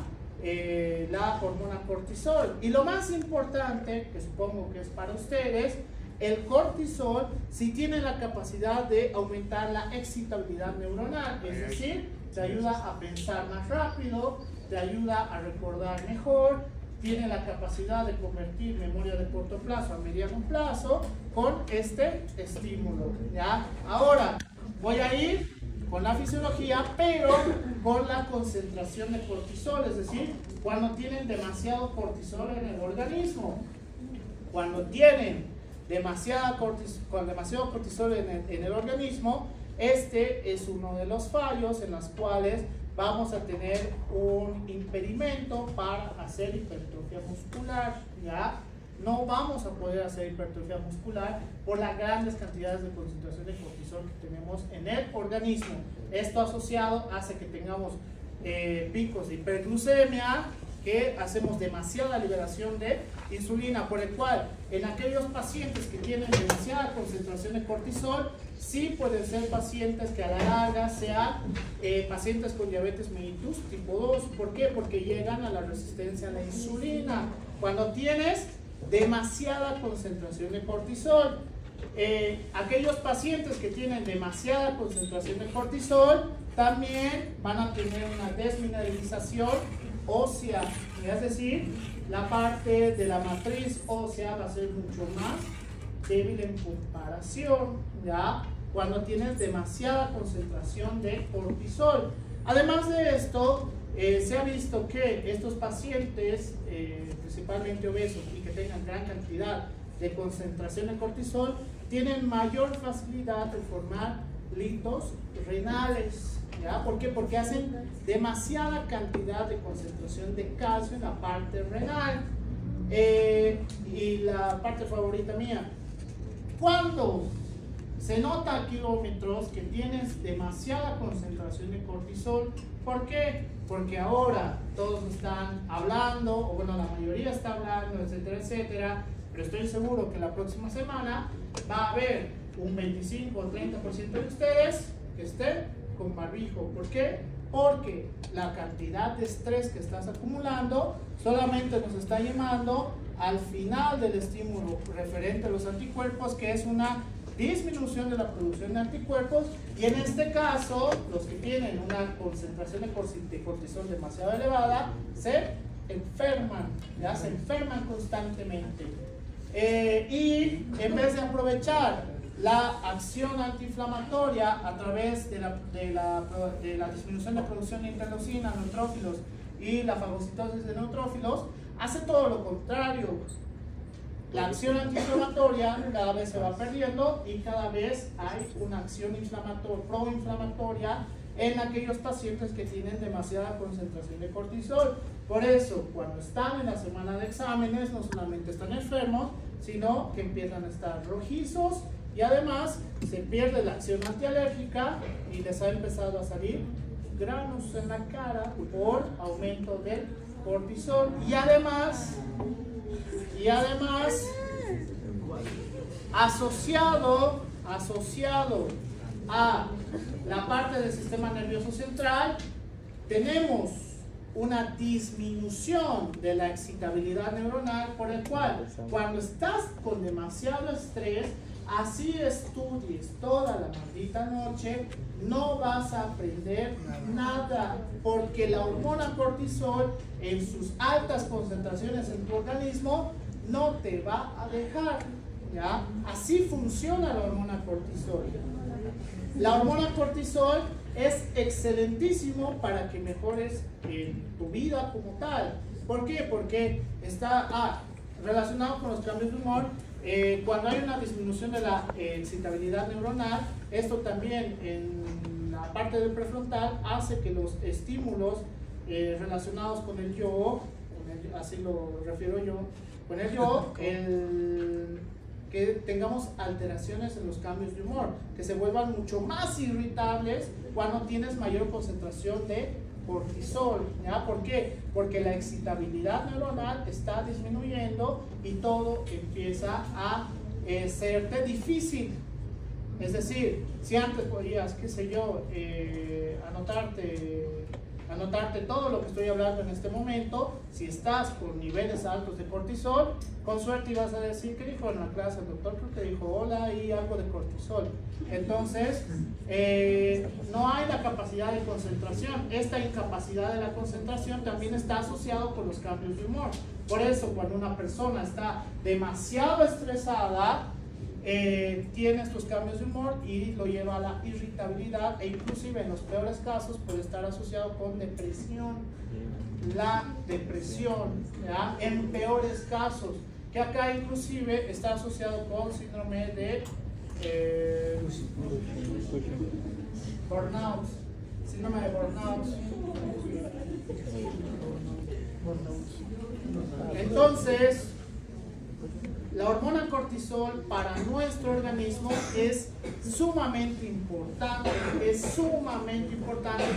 la hormona cortisol. Y lo más importante, que supongo que es para ustedes, el cortisol sí tiene la capacidad de aumentar la excitabilidad neuronal, es decir, te ayuda a pensar más rápido, te ayuda a recordar mejor, tiene la capacidad de convertir memoria de corto plazo a mediano plazo con este estímulo, ¿ya? Ahora voy a ir con la fisiología, pero con la concentración de cortisol, es decir, cuando tienen demasiado cortisol en el organismo. Cuando tienen demasiado cortisol en el organismo, este es uno de los fallos en los cuales vamos a tener un impedimento para hacer hipertrofia muscular, ¿ya? No vamos a poder hacer hipertrofia muscular por las grandes cantidades de concentración de cortisol que tenemos en el organismo. Esto asociado hace que tengamos picos de hiperglucemia, que hacemos demasiada liberación de insulina, por el cual en aquellos pacientes que tienen demasiada concentración de cortisol, sí pueden ser pacientes que a la larga sean pacientes con diabetes mellitus tipo 2. ¿Por qué? Porque llegan a la resistencia a la insulina. Cuando tienes demasiada concentración de cortisol, aquellos pacientes que tienen demasiada concentración de cortisol también van a tener una desmineralización ósea, es decir, la parte de la matriz ósea va a ser mucho más débil en comparación, ¿ya? Cuando tienes demasiada concentración de cortisol. Además de esto, se ha visto que estos pacientes, principalmente obesos y que tengan gran cantidad de concentración de cortisol, tienen mayor facilidad de formar litos renales. ¿Ya? ¿Por qué? Porque hacen demasiada cantidad de concentración de calcio en la parte renal. Y la parte favorita mía, cuando se nota a kilómetros que tienes demasiada concentración de cortisol, ¿por qué? Porque ahora todos están hablando, o bueno, la mayoría está hablando, etcétera, etcétera, pero estoy seguro que la próxima semana va a haber un 25 o 30% de ustedes que estén con barbijo. ¿Por qué? Porque la cantidad de estrés que estás acumulando solamente nos está llevando al final del estímulo referente a los anticuerpos, que es una disminución de la producción de anticuerpos, y en este caso los que tienen una concentración de cortisol demasiado elevada se enferman, ¿ya? Se enferman constantemente, y en vez de aprovechar la acción antiinflamatoria a través de la disminución de producción de interleucina, neutrófilos y la fagocitosis de neutrófilos, hace todo lo contrario. La acción antiinflamatoria cada vez se va perdiendo y cada vez hay una acción proinflamatoria en aquellos pacientes que tienen demasiada concentración de cortisol. Por eso, cuando están en la semana de exámenes, no solamente están enfermos, sino que empiezan a estar rojizos y además se pierde la acción antialérgica y les ha empezado a salir granos en la cara por aumento del cortisol. Y además asociado a la parte del sistema nervioso central, tenemos una disminución de la excitabilidad neuronal, por el cual cuando estás con demasiado estrés, así estudies toda la maldita noche, no vas a aprender nada, porque la hormona cortisol en sus altas concentraciones en tu organismo no te va a dejar, ¿ya? Así funciona la hormona cortisol. La hormona cortisol es excelentísimo para que mejores tu vida como tal. ¿Por qué? Porque está relacionado con los cambios de humor. Cuando hay una disminución de la excitabilidad neuronal, esto también en la parte del prefrontal hace que los estímulos relacionados con el yo, así lo refiero yo, con el yo, que tengamos alteraciones en los cambios de humor, que se vuelvan mucho más irritables cuando tienes mayor concentración de cortisol, ¿ya? ¿Por qué? Porque la excitabilidad neuronal está disminuyendo y todo empieza a serte difícil. Es decir, si antes podías, qué sé yo, anotarte todo lo que estoy hablando en este momento, si estás con niveles altos de cortisol, con suerte ibas a decir, ¿qué dijo en la clase el doctor? Creo que dijo hola y algo de cortisol. Entonces, no hay la capacidad de concentración. Esta incapacidad de la concentración también está asociado con los cambios de humor. Por eso, cuando una persona está demasiado estresada, tiene estos cambios de humor y lo lleva a la irritabilidad, e inclusive en los peores casos puede estar asociado con depresión. La depresión, ¿ya? En peores casos, que acá inclusive está asociado con síndrome de burnout, síndrome de burnout. Entonces, la hormona cortisol para nuestro organismo es sumamente importante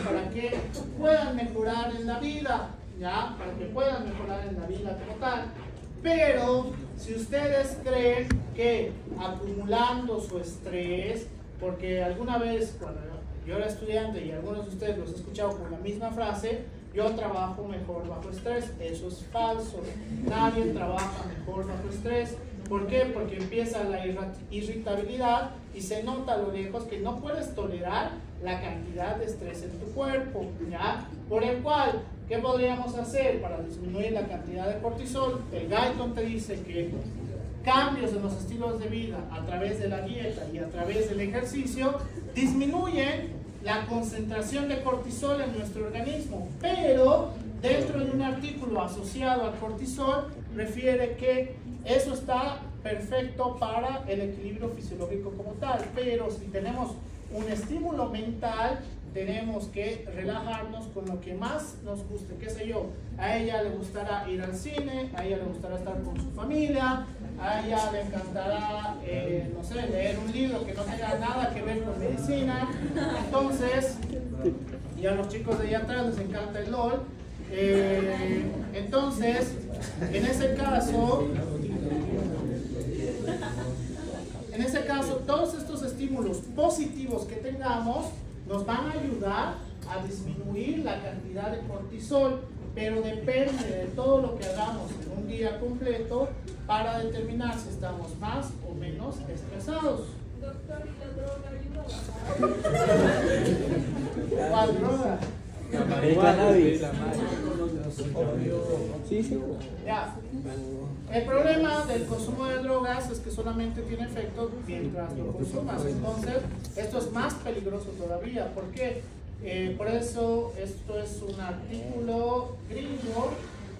para que puedan mejorar en la vida, ¿ya? Para que puedan mejorar en la vida como tal. Pero si ustedes creen que acumulando su estrés, porque alguna vez cuando yo era estudiante y algunos de ustedes los he escuchado con la misma frase, yo trabajo mejor bajo estrés, eso es falso. Nadie trabaja mejor bajo estrés. ¿Por qué? Porque empieza la irritabilidad y se nota a lo lejos que no puedes tolerar la cantidad de estrés en tu cuerpo, ¿ya? Por el cual, ¿qué podríamos hacer para disminuir la cantidad de cortisol? El Guyton te dice que cambios en los estilos de vida a través de la dieta y a través del ejercicio disminuyen la concentración de cortisol en nuestro organismo, pero dentro de un artículo asociado al cortisol refiere que eso está perfecto para el equilibrio fisiológico como tal, pero si tenemos un estímulo mental, tenemos que relajarnos con lo que más nos guste, qué sé yo, a ella le gustará ir al cine, a ella le gustará estar con su familia, a ella le encantará, no sé, leer un libro que no tenga nada que ver con medicina. Entonces, y a los chicos de allá atrás les encanta el LOL. Entonces, en ese caso, todos estos estímulos positivos que tengamos nos van a ayudar a disminuir la cantidad de cortisol, pero depende de todo lo que hagamos en un día completo para determinar si estamos más o menos estresados. Doctor, ¿y la droga ayuda? ¿Cuál droga? La marihuana. Sí. Ya. El problema del consumo de drogas es que solamente tiene efecto mientras lo consumas. Entonces, esto es más peligroso todavía. ¿Por qué? Por eso, esto es un artículo gringo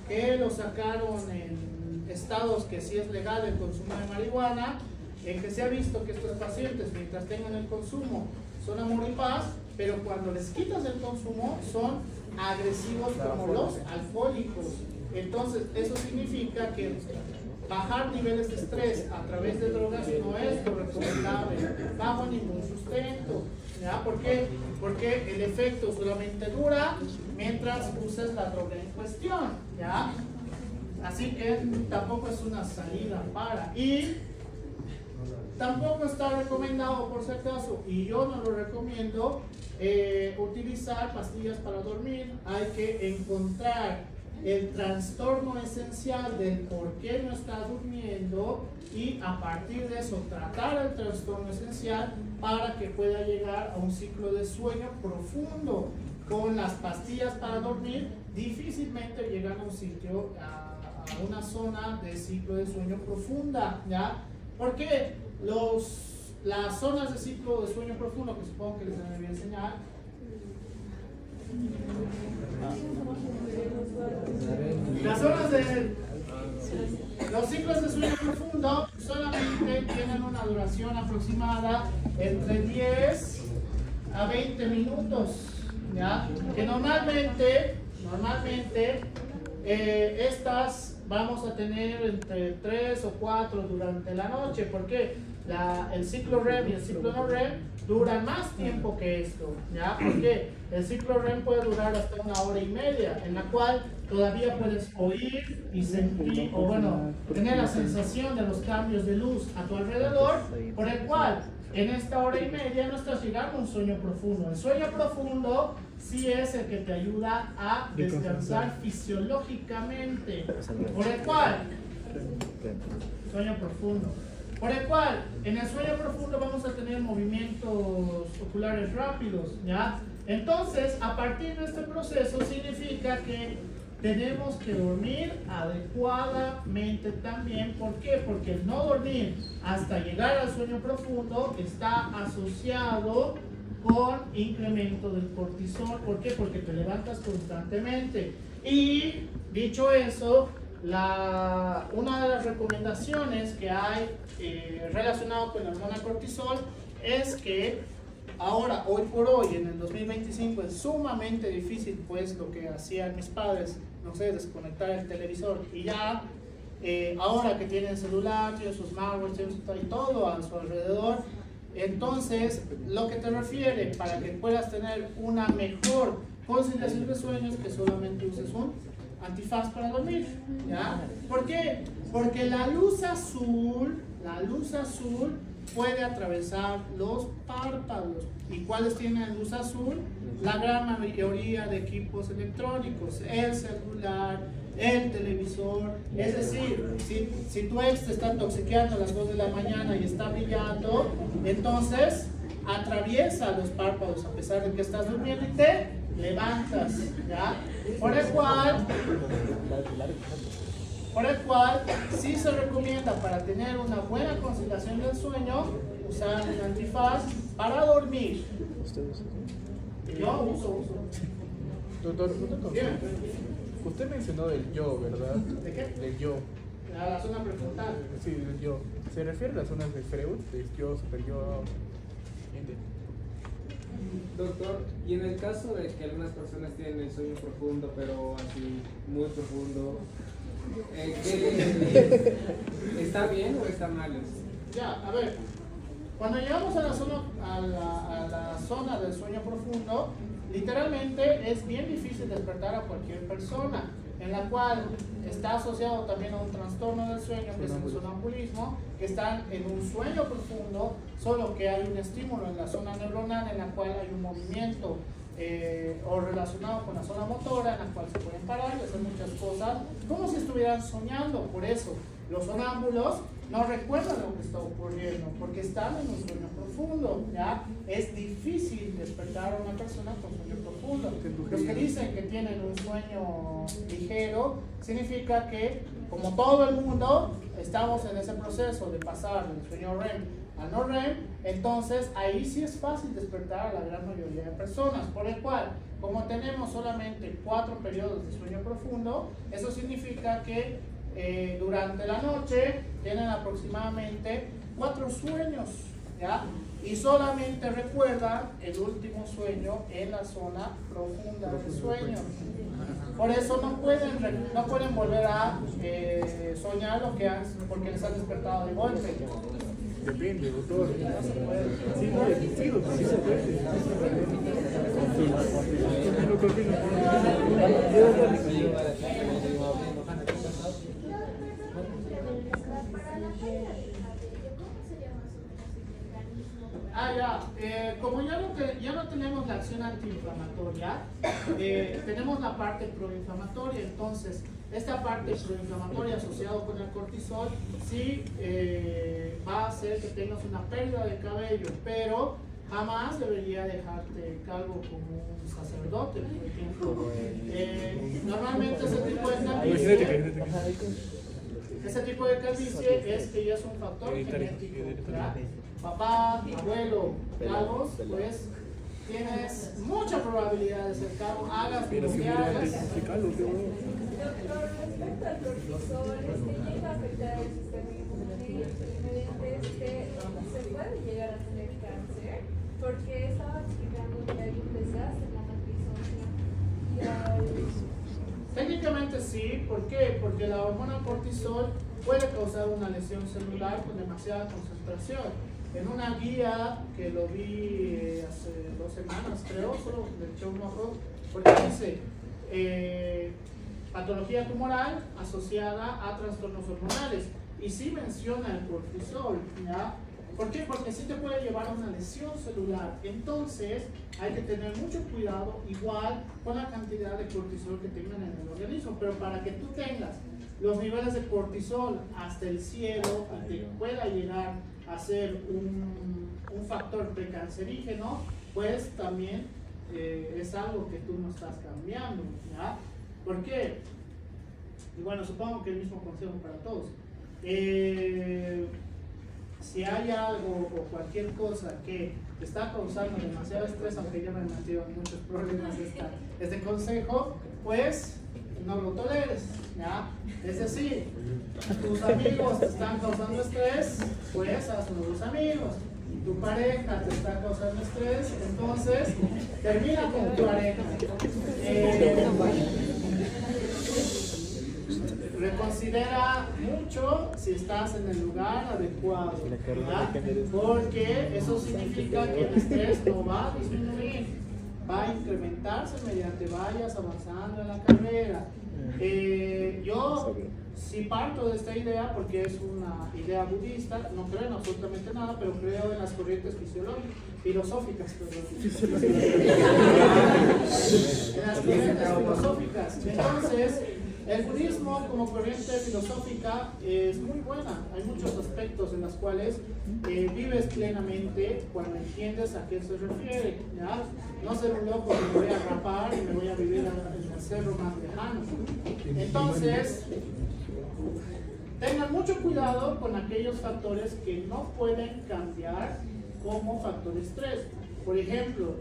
que lo sacaron en estados que sí es legal el consumo de marihuana, en que se ha visto que estos pacientes, mientras tengan el consumo, son amor y paz, pero cuando les quitas el consumo, son agresivos como los alcohólicos. Entonces, eso significa que bajar niveles de estrés a través de drogas no es lo recomendable, bajo ningún sustento. ¿Ya? ¿Por qué? Porque el efecto solamente dura mientras uses la droga en cuestión. ¿Ya? Así que tampoco es una salida para. Y tampoco está recomendado, por si acaso, y yo no lo recomiendo, utilizar pastillas para dormir. Hay que encontrar el trastorno esencial del por qué no está durmiendo y a partir de eso tratar el trastorno esencial para que pueda llegar a un ciclo de sueño profundo. Con las pastillas para dormir difícilmente llegan a un sitio, a una zona de ciclo de sueño profunda, ¿ya? ¿Por qué? Las zonas de ciclo de sueño profundo, que supongo que les voy a enseñar, las zonas de los ciclos de sueño profundo solamente tienen una duración aproximada entre 10 a 20 minutos, ¿ya? Que normalmente estas vamos a tener entre 3 o 4 durante la noche. ¿Por qué? El ciclo REM y el ciclo no REM duran más tiempo que esto, ¿ya? Porque el ciclo REM puede durar hasta 1 hora y media, en la cual todavía puedes oír y sentir, o bueno, tener la sensación de los cambios de luz a tu alrededor, por el cual en esta hora y media no estás llegando a un sueño profundo. El sueño profundo sí es el que te ayuda a descansar fisiológicamente, por el cual, sueño profundo. Por el cual, en el sueño profundo vamos a tener movimientos oculares rápidos, ¿ya? Entonces, a partir de este proceso significa que tenemos que dormir adecuadamente también. ¿Por qué? Porque el no dormir hasta llegar al sueño profundo está asociado con incremento del cortisol. ¿Por qué? Porque te levantas constantemente. Y, dicho eso, una de las recomendaciones que hay relacionado con la hormona cortisol es que ahora, hoy por hoy, en el 2025, es sumamente difícil, pues lo que hacían mis padres, no sé, desconectar el televisor, y ya ahora que tienen celular, tienen sus smartwatches y todo a su alrededor, entonces lo que te refiere para que puedas tener una mejor conciliación de sueños, que solamente uses un antifaz para dormir, ¿ya? ¿Por qué? Porque la luz azul puede atravesar los párpados. ¿Y cuáles tienen luz azul? La gran mayoría de equipos electrónicos, el celular, el televisor. Es decir, si tu ex te está toxiqueando a las 2 de la mañana y está brillando, entonces atraviesa los párpados a pesar de que estás durmiendo y te levantas, ¿ya? Por el cual sí se recomienda, para tener una buena conciliación del sueño, usar un antifaz para dormir. Yo uso. Doctor, Bien. usted mencionó el yo, ¿verdad? ¿De qué? Del yo. A la zona prefrontal. Sí, del yo. ¿Se refiere a las zonas de Freud? Del yo, super yo. Doctor, y en el caso de que algunas personas tienen el sueño profundo, pero así muy profundo, ¿está bien o está mal eso? Ya, a ver, cuando llegamos a la zona del sueño profundo, literalmente es bien difícil despertar a cualquier persona, en la cual está asociado también a un trastorno del sueño, que es el sonambulismo, que están en un sueño profundo, solo que hay un estímulo en la zona neuronal en la cual hay un movimiento o relacionado con la zona motora, en la cual se pueden parar y hacer muchas cosas, como si estuvieran soñando. Por eso, los sonámbulos no recuerdan lo que está ocurriendo, porque están en un sueño profundo, ¿ya? Es difícil despertar a una persona con sueño profundo. Los que dicen que tienen un sueño ligero, significa que, como todo el mundo, estamos en ese proceso de pasar del sueño REM al no REM, entonces ahí sí es fácil despertar a la gran mayoría de personas, por el cual, como tenemos solamente 4 periodos de sueño profundo, eso significa que durante la noche tienen aproximadamente 4 sueños, ¿ya? Y solamente recuerdan el último sueño en la zona profunda del sueño. Por eso no pueden volver a soñar lo que han, porque les han despertado de golpe. Depende, doctor. No se puede. Sí, no, sí, doctor, sí se puede. Como ya no tenemos la acción antiinflamatoria, tenemos la parte proinflamatoria. Entonces, esta parte proinflamatoria asociada con el cortisol sí va a hacer que tengas una pérdida de cabello, pero jamás debería dejarte calvo como un sacerdote, por ejemplo. Normalmente ese tipo de calvicie es que ya es un factor genético, ¿verdad? Papá, abuelo, calvos, pues tienes mucha probabilidad de ser calvo, hagas lo que hagas. Doctor, respecto al cortisol, llega a afectar el sistema inmune mediante se puede llegar a tener cáncer, porque estaba explicando que hay un desgaste en la matriz ósea. Técnicamente sí, ¿por qué? Porque la hormona cortisol puede causar una lesión celular con demasiada concentración. En una guía que lo vi hace 2 semanas, creo, solo le eché un ojo, porque dice patología tumoral asociada a trastornos hormonales, y sí menciona el cortisol, ¿ya? ¿Por qué? Porque sí te puede llevar a una lesión celular. Entonces hay que tener mucho cuidado, igual con la cantidad de cortisol que tengan en el organismo, pero para que tú tengas los niveles de cortisol hasta el cielo y te pueda llegar a ser un factor precancerígeno, pues también es algo que tú no estás cambiando, ¿ya? ¿Por qué? Y bueno, supongo que el mismo consejo para todos. Si hay algo o cualquier cosa que te está causando demasiado estrés, aunque ya me he metido en muchos problemas este consejo, pues no lo toleres, ¿ya? Es decir, tus amigos te están causando estrés, pues hazlo tus amigos. Tu pareja te está causando estrés, entonces termina con tu pareja. Reconsidera mucho si estás en el lugar adecuado, ¿verdad? Porque eso significa que el estrés no va a disminuir, va a incrementarse mediante vayas avanzando en la carrera. Yo sí parto de esta idea porque es una idea budista, no creo en absolutamente nada, pero creo en las corrientes filosóficas. En las corrientes filosóficas. Entonces, el budismo como corriente filosófica es muy buena. Hay muchos aspectos en los cuales vives plenamente cuando entiendes a qué se refiere, ¿ya? No ser un loco que me voy a rapar y me voy a vivir en el cerro más lejano. Entonces, tengan mucho cuidado con aquellos factores que no pueden cambiar como factor estrés. Por ejemplo,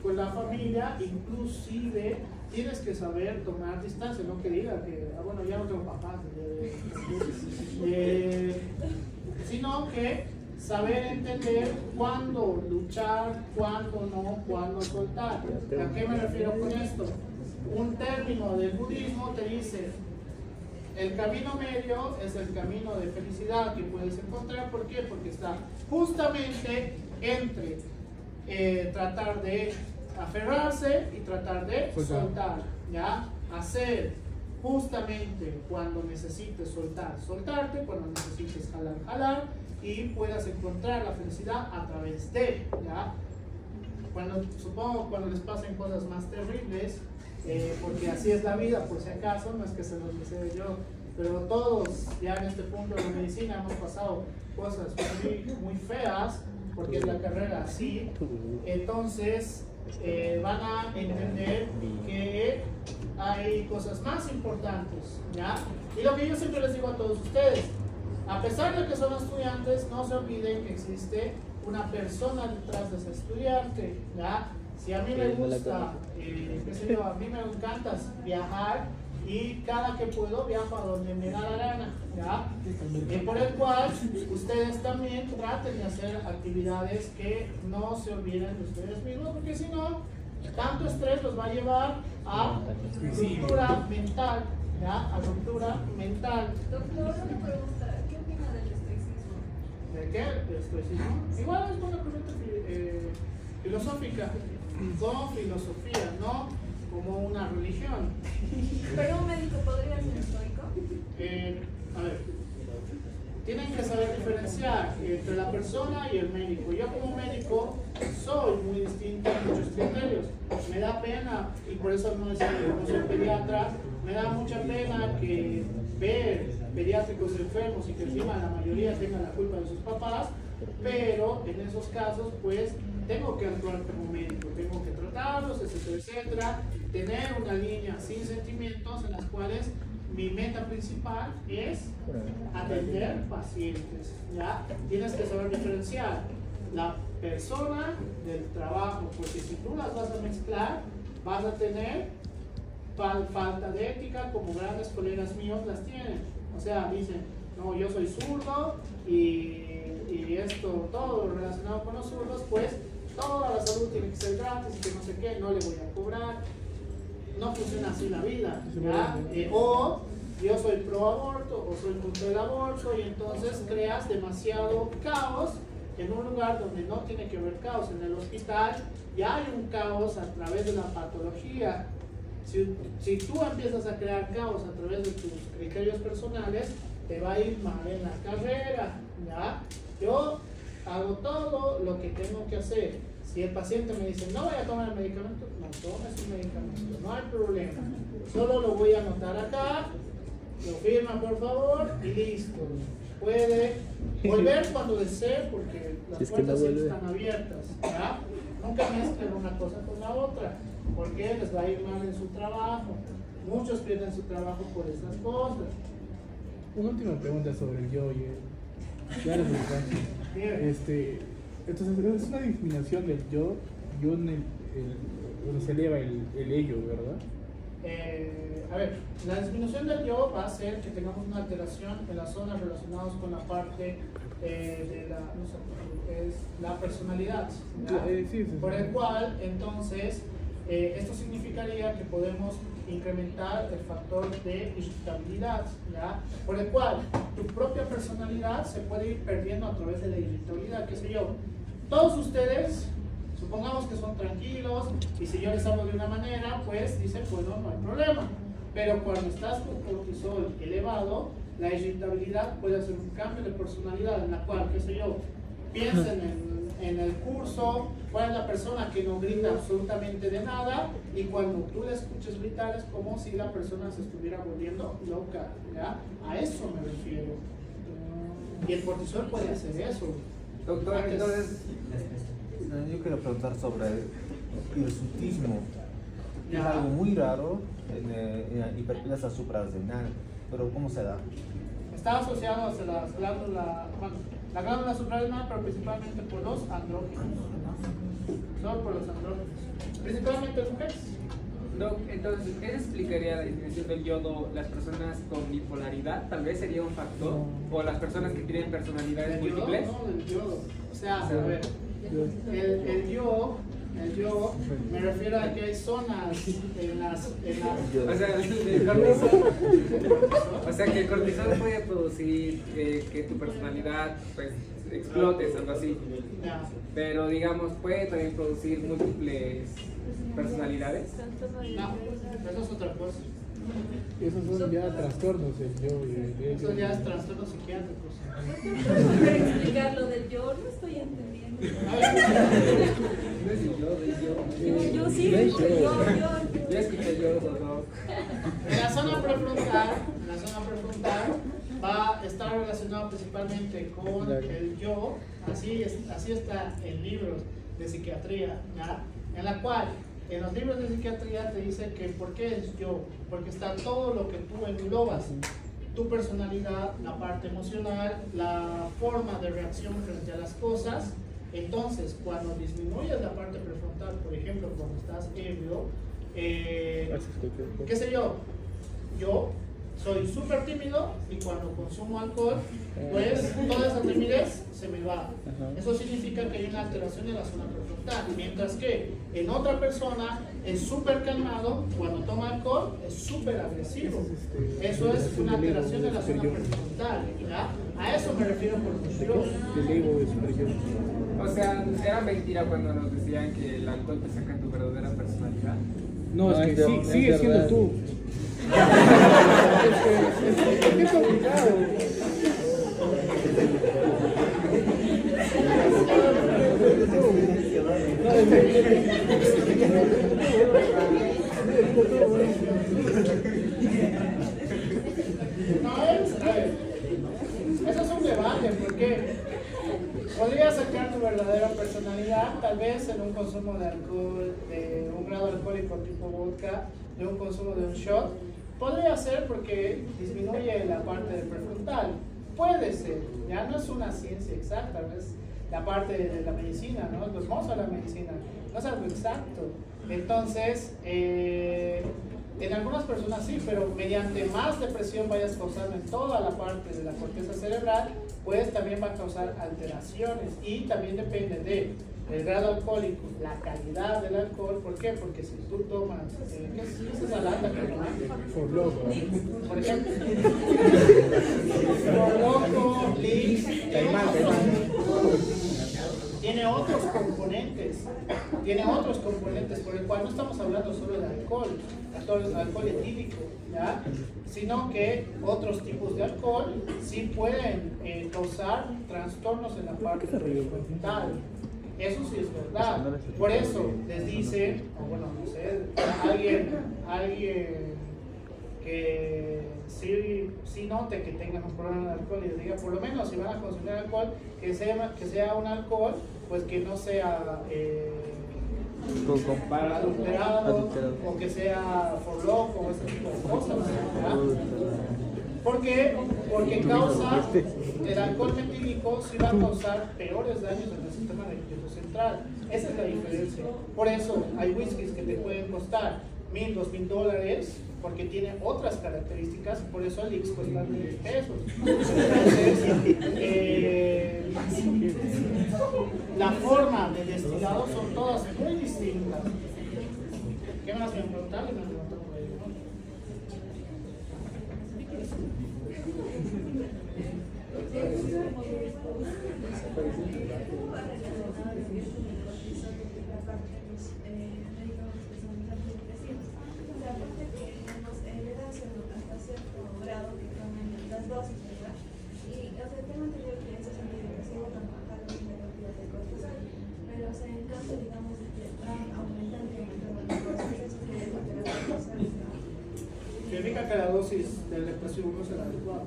con la familia, inclusive tienes que saber tomar distancia, no que diga que, bueno, ya no tengo papás, sino que saber entender cuándo luchar, cuándo no, cuándo soltar. ¿A qué me refiero con esto? Un término del budismo te dice: el camino medio es el camino de felicidad que puedes encontrar. ¿Por qué? Porque está justamente entre tratar de aferrarse y tratar de soltar, ¿ya? Hacer justamente cuando necesites soltar, soltarte, cuando necesites jalar, jalar, y puedas encontrar la felicidad a través de, ¿ya? Supongo cuando les pasen cosas más terribles, porque así es la vida, por si acaso, no es que se los desee yo, pero todos ya en este punto de la medicina hemos pasado cosas muy feas, porque es la carrera así. Entonces van a entender que hay cosas más importantes, ¿ya? Y lo que yo siempre les digo a todos ustedes: a pesar de que son estudiantes, no se olviden que existe una persona detrás de ese estudiante, ¿ya? Si a mí me gusta, qué sé yo, a mí me encanta viajar, y cada que puedo viajo a donde me da la gana, ¿ya? Por el cual ustedes también traten de hacer actividades que no se olviden de ustedes mismos, porque si no, tanto estrés los va a llevar a ruptura mental, ¿ya? A ruptura mental. Doctor, una pregunta, ¿qué opina del estoicismo? ¿De qué? ¿Del estoicismo? Igual es una corriente filosófica, con filosofía, no como una religión. ¿Pero un médico podría ser estoico? A ver, tienen que saber diferenciar entre la persona y el médico. Yo como médico soy muy distinto en muchos criterios. Me da pena, y por eso no soy pediatra, me da mucha pena que ver pediátricos enfermos y que encima la mayoría tengan la culpa de sus papás, pero en esos casos pues tengo que actuar como médico, tengo que tratarlos, etcétera, etcétera, tener una línea sin sentimientos en las cuales mi meta principal es atender pacientes, ¿ya? Tienes que saber diferenciar la persona del trabajo, porque si tú las vas a mezclar, vas a tener falta de ética, como grandes colegas míos las tienen. O sea, dicen, no, yo soy zurdo y esto, todo relacionado con los zurdos, pues toda la salud tiene que ser gratis y que no sé qué, no le voy a cobrar. No funciona así la vida, ¿ya? O yo soy pro aborto o soy contra el aborto, y entonces creas demasiado caos en un lugar donde no tiene que haber caos. En el hospital ya hay un caos a través de la patología. Si tú empiezas a crear caos a través de tus criterios personales, te va a ir mal en la carrera, ¿ya? Yo hago todo lo que tengo que hacer. Si el paciente me dice, no voy a tomar el medicamento, no tomes el medicamento, no hay problema. Solo lo voy a anotar acá, lo firma por favor y listo. Puede volver cuando desee, porque las puertas siempre están abiertas, ¿ya? Nunca mezclen una cosa con la otra, porque les va a ir mal en su trabajo. Muchos pierden su trabajo por estas cosas. Una última pregunta sobre el yo y ya les entonces es una disminución del yo y donde se eleva el ello, ¿verdad? A ver, la disminución del yo va a hacer que tengamos una alteración en las zonas relacionadas con la parte de la personalidad, sí. Por el cual entonces esto significaría que podemos incrementar el factor de irritabilidad, ¿ya? Por el cual tu propia personalidad se puede ir perdiendo a través de la irritabilidad, qué sé yo. Todos ustedes, supongamos que son tranquilos, y si yo les hablo de una manera, pues dicen, bueno, no hay problema. Pero cuando estás con cortisol elevado, la irritabilidad puede hacer un cambio de personalidad en la cual, qué sé yo, piensen en el curso, cuál es la persona que no grita absolutamente de nada, y cuando tú le escuches gritar es como si la persona se estuviera volviendo loca, ¿ya? A eso me refiero. Y el cortisol puede hacer eso. Doctor, entonces, yo quiero preguntar sobre el hirsutismo. Es algo muy raro en la hiperplasia suprarrenal, pero ¿cómo se da? Está asociado a la glándula suprarrenal, pero principalmente por los andrógenos. cortisol por los andrógenos, principalmente mujeres. Doc, entonces, ¿qué explicaría la disminución del yodo? ¿Las personas con bipolaridad tal vez sería un factor? ¿O las personas que tienen personalidades ¿Del yodo? múltiples? No, del yodo. O sea, a ver, el yo, me refiero a que hay zonas en las O sea, que el cortisol puede producir que tu personalidad pues explotes, algo así. ya. Pero digamos, puede también producir múltiples personalidades. No, eso es otra cosa. Esos son ya trastornos, el yo y el Eso ya es trastornos psiquiátricos. ¿Puedes explicar lo del yo? No estoy entendiendo. Yo sí, yo. Ya escuché yo, ¿no? En la zona prefrontal va a estar relacionado principalmente con el yo, así está en libros de psiquiatría, ¿ya? En la cual, en los libros de psiquiatría te dice que ¿por qué es yo? Porque está todo lo que tú englobas, tu personalidad, la parte emocional, la forma de reacción frente a las cosas. Entonces, cuando disminuyes la parte prefrontal, por ejemplo, cuando estás ebrio, qué sé yo soy súper tímido y cuando consumo alcohol, pues toda esa timidez se me va. Eso significa que hay una alteración en la zona prefrontal, mientras que en otra persona es súper calmado, cuando toma alcohol es súper agresivo. Eso es una alteración en la zona prefrontal, ¿ya? A eso me refiero por confusión. O sea, era mentira cuando nos decían que el alcohol te saca tu verdadera personalidad. No, es que sí, sigue siendo tú. Es que es complicado. Eso es un debate, porque podrías sacar tu verdadera personalidad, tal vez en un consumo de alcohol, de un grado alcohólico tipo vodka, de un consumo de un shot. Podría ser porque disminuye la parte del prefrontal. Puede ser, ya no es una ciencia exacta, es la parte de la medicina, ¿no? Los mozos de la medicina, no es algo exacto. Entonces, en algunas personas sí, pero mediante más depresión vayas causando en toda la parte de la corteza cerebral, pues también va a causar alteraciones y también depende del grado alcohólico, la calidad del alcohol. ¿Por qué? Porque si tú tomas, ¿qué es esa lata que tomas? Por loco. Por ejemplo, por loco, Lix, tiene otros componentes, por el cual no estamos hablando solo de alcohol etílico, ¿ya? Sino que otros tipos de alcohol sí pueden causar trastornos en la parte frontal. Eso sí es verdad. Por eso les dice, o bueno, no sé, alguien que sí note que tengan un problema de alcohol y les diga, por lo menos si van a consumir alcohol, que sea un alcohol pues que no sea adulterado o que sea for loco o ese tipo de cosas, ¿verdad? ¿Por qué? Porque el alcohol metílico sí va a causar peores daños en el sistema nervioso central. Esa es la diferencia. Por eso hay whiskies que te pueden costar $1,000, $2,000 porque tiene otras características, por eso el Lix cuesta $1,000. Entonces, la forma de destilado son todas muy distintas. ¿Qué más me han preguntado? Significa que la dosis del depresivo no será adecuada.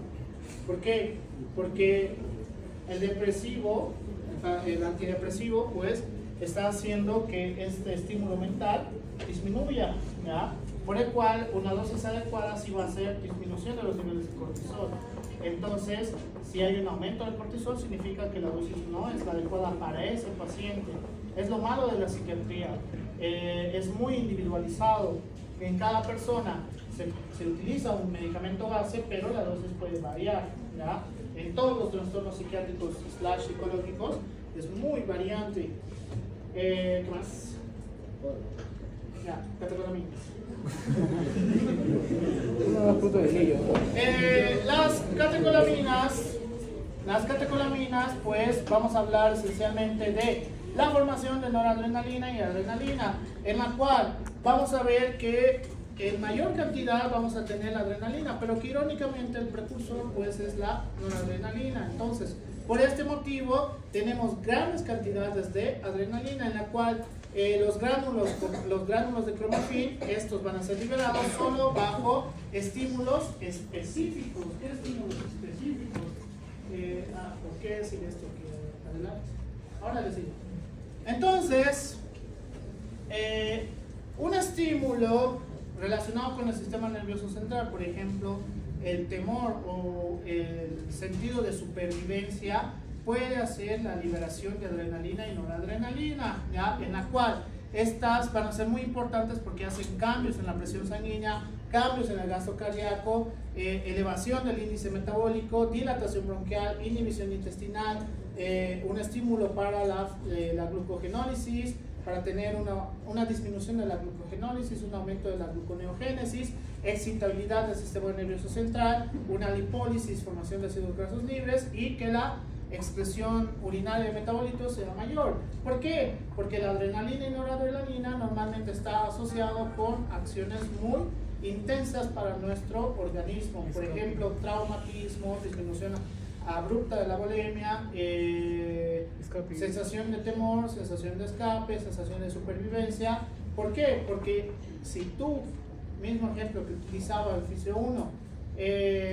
¿Por qué? Porque el depresivo, el antidepresivo, pues está haciendo que este estímulo mental disminuya, ¿ya? Por el cual una dosis adecuada sí va a ser disminución de los niveles de cortisol. Entonces, si hay un aumento del cortisol, significa que la dosis no es la adecuada para ese paciente. Es lo malo de la psiquiatría. Es muy individualizado. En cada persona se utiliza un medicamento base, pero la dosis puede variar, ¿ya? En todos los trastornos psiquiátricos / psicológicos es muy variante. ¿Qué más? Ya, catecolaminas. Las catecolaminas, pues vamos a hablar esencialmente de la formación de noradrenalina y adrenalina, en la cual vamos a ver que en mayor cantidad vamos a tener la adrenalina, pero que irónicamente el precursor pues es la noradrenalina. Entonces, por este motivo tenemos grandes cantidades de adrenalina, en la cual los gránulos de cromafin, estos van a ser liberados solo bajo estímulos específicos. ¿Qué estímulos específicos? ¿Por qué decir esto? Adelante. Ahora les digo. Entonces, un estímulo relacionado con el sistema nervioso central, por ejemplo, el temor o el sentido de supervivencia, puede hacer la liberación de adrenalina y noradrenalina, ¿ya? En la cual estas van a ser muy importantes porque hacen cambios en la presión sanguínea, cambios en el gasto cardíaco, elevación del índice metabólico, dilatación bronquial, inhibición intestinal, un estímulo para la glucogenólisis, para tener una disminución de la glucogenólisis, un aumento de la gluconeogénesis, excitabilidad del sistema nervioso central, una lipólisis, formación de ácidos grasos libres y que la expresión urinaria de metabolitos sea mayor. ¿Por qué? Porque la adrenalina y noradrenalina normalmente está asociado con acciones muy intensas para nuestro organismo. Por ejemplo, traumatismo, disminución abrupta de la bulimia, sensación de temor, sensación de escape, sensación de supervivencia. ¿Por qué? Porque si tú, mismo ejemplo que utilizaba el Fisio 1,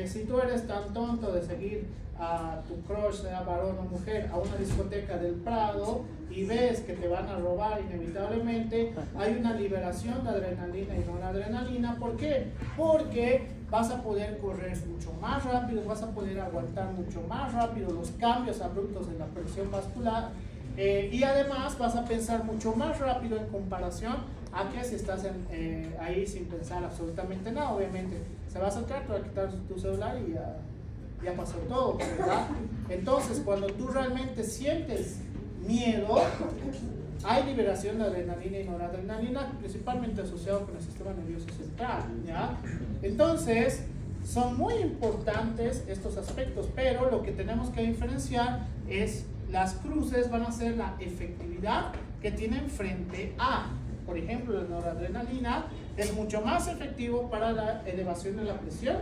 si tú eres tan tonto de seguir a tu crush, sea varón o mujer, a una discoteca del Prado y ves que te van a robar inevitablemente, hay una liberación de adrenalina y noradrenalina. ¿Por qué? Porque vas a poder correr mucho más rápido, vas a poder aguantar mucho más rápido los cambios abruptos en la presión vascular, y además vas a pensar mucho más rápido en comparación a que si estás ahí sin pensar absolutamente nada. Obviamente se va a acercar, te va a quitar tu celular y ya pasó todo, ¿verdad? Entonces, cuando tú realmente sientes miedo, hay liberación de adrenalina y noradrenalina, principalmente asociado con el sistema nervioso central, ¿ya? Entonces, son muy importantes estos aspectos, pero lo que tenemos que diferenciar es las cruces van a ser la efectividad que tienen frente a, por ejemplo, la noradrenalina es mucho más efectivo para la elevación de la presión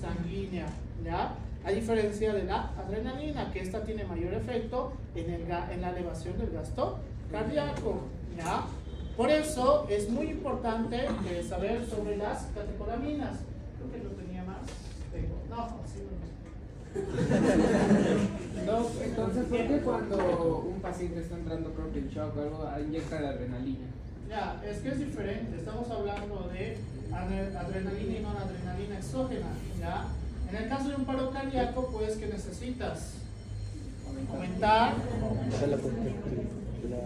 sanguínea, ¿ya? A diferencia de la adrenalina, que esta tiene mayor efecto en la elevación del gasto cardíaco, ¿ya? Por eso es muy importante saber sobre las catecolaminas. Creo que lo tenía más. No, sí, no. Entonces, ¿por qué cuando un paciente está entrando creo que en shock o algo, inyecta la adrenalina? Ya, es que es diferente. Estamos hablando de adrenalina y noradrenalina exógena, ¿ya? En el caso de un paro cardíaco, pues que necesitas aumentar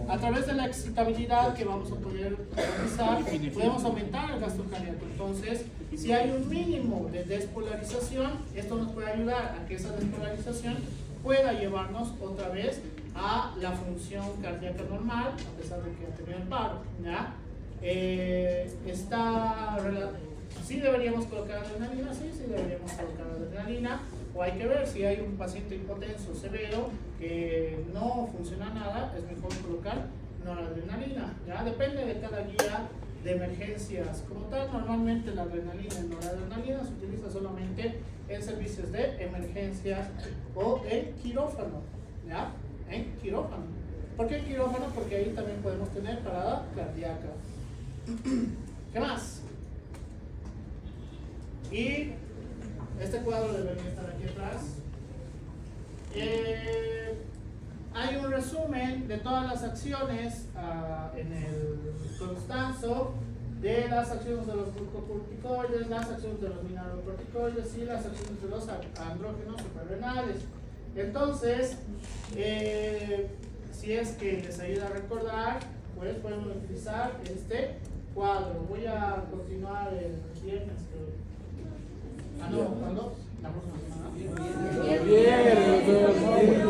a través de la excitabilidad que vamos a poder realizar, podemos aumentar el gasto cardíaco. Entonces, si hay un mínimo de despolarización, esto nos puede ayudar a que esa despolarización pueda llevarnos otra vez a la función cardíaca normal, a pesar de que ha tenido el paro, ¿ya? Sí deberíamos colocar adrenalina, sí deberíamos colocar adrenalina, o hay que ver si hay un paciente hipotenso severo que no funciona nada, es mejor colocar noradrenalina, ¿ya? Depende de cada guía de emergencias. Como tal, normalmente la adrenalina y noradrenalina se utiliza solamente en servicios de emergencias o en quirófano, ¿ya? En quirófano. ¿Por qué en quirófano? Porque ahí también podemos tener parada cardíaca. ¿Qué más? Y este cuadro debería estar aquí atrás. Hay un resumen de todas las acciones en el Constanzo. de las acciones de los glucocorticoides, las acciones de los mineralocorticoides y las acciones de los andrógenos suprarrenales. Entonces, si es que les ayuda a recordar, pues podemos utilizar este cuadro. Voy a continuar el viernes. ¿Cuándo? La próxima semana. Bien.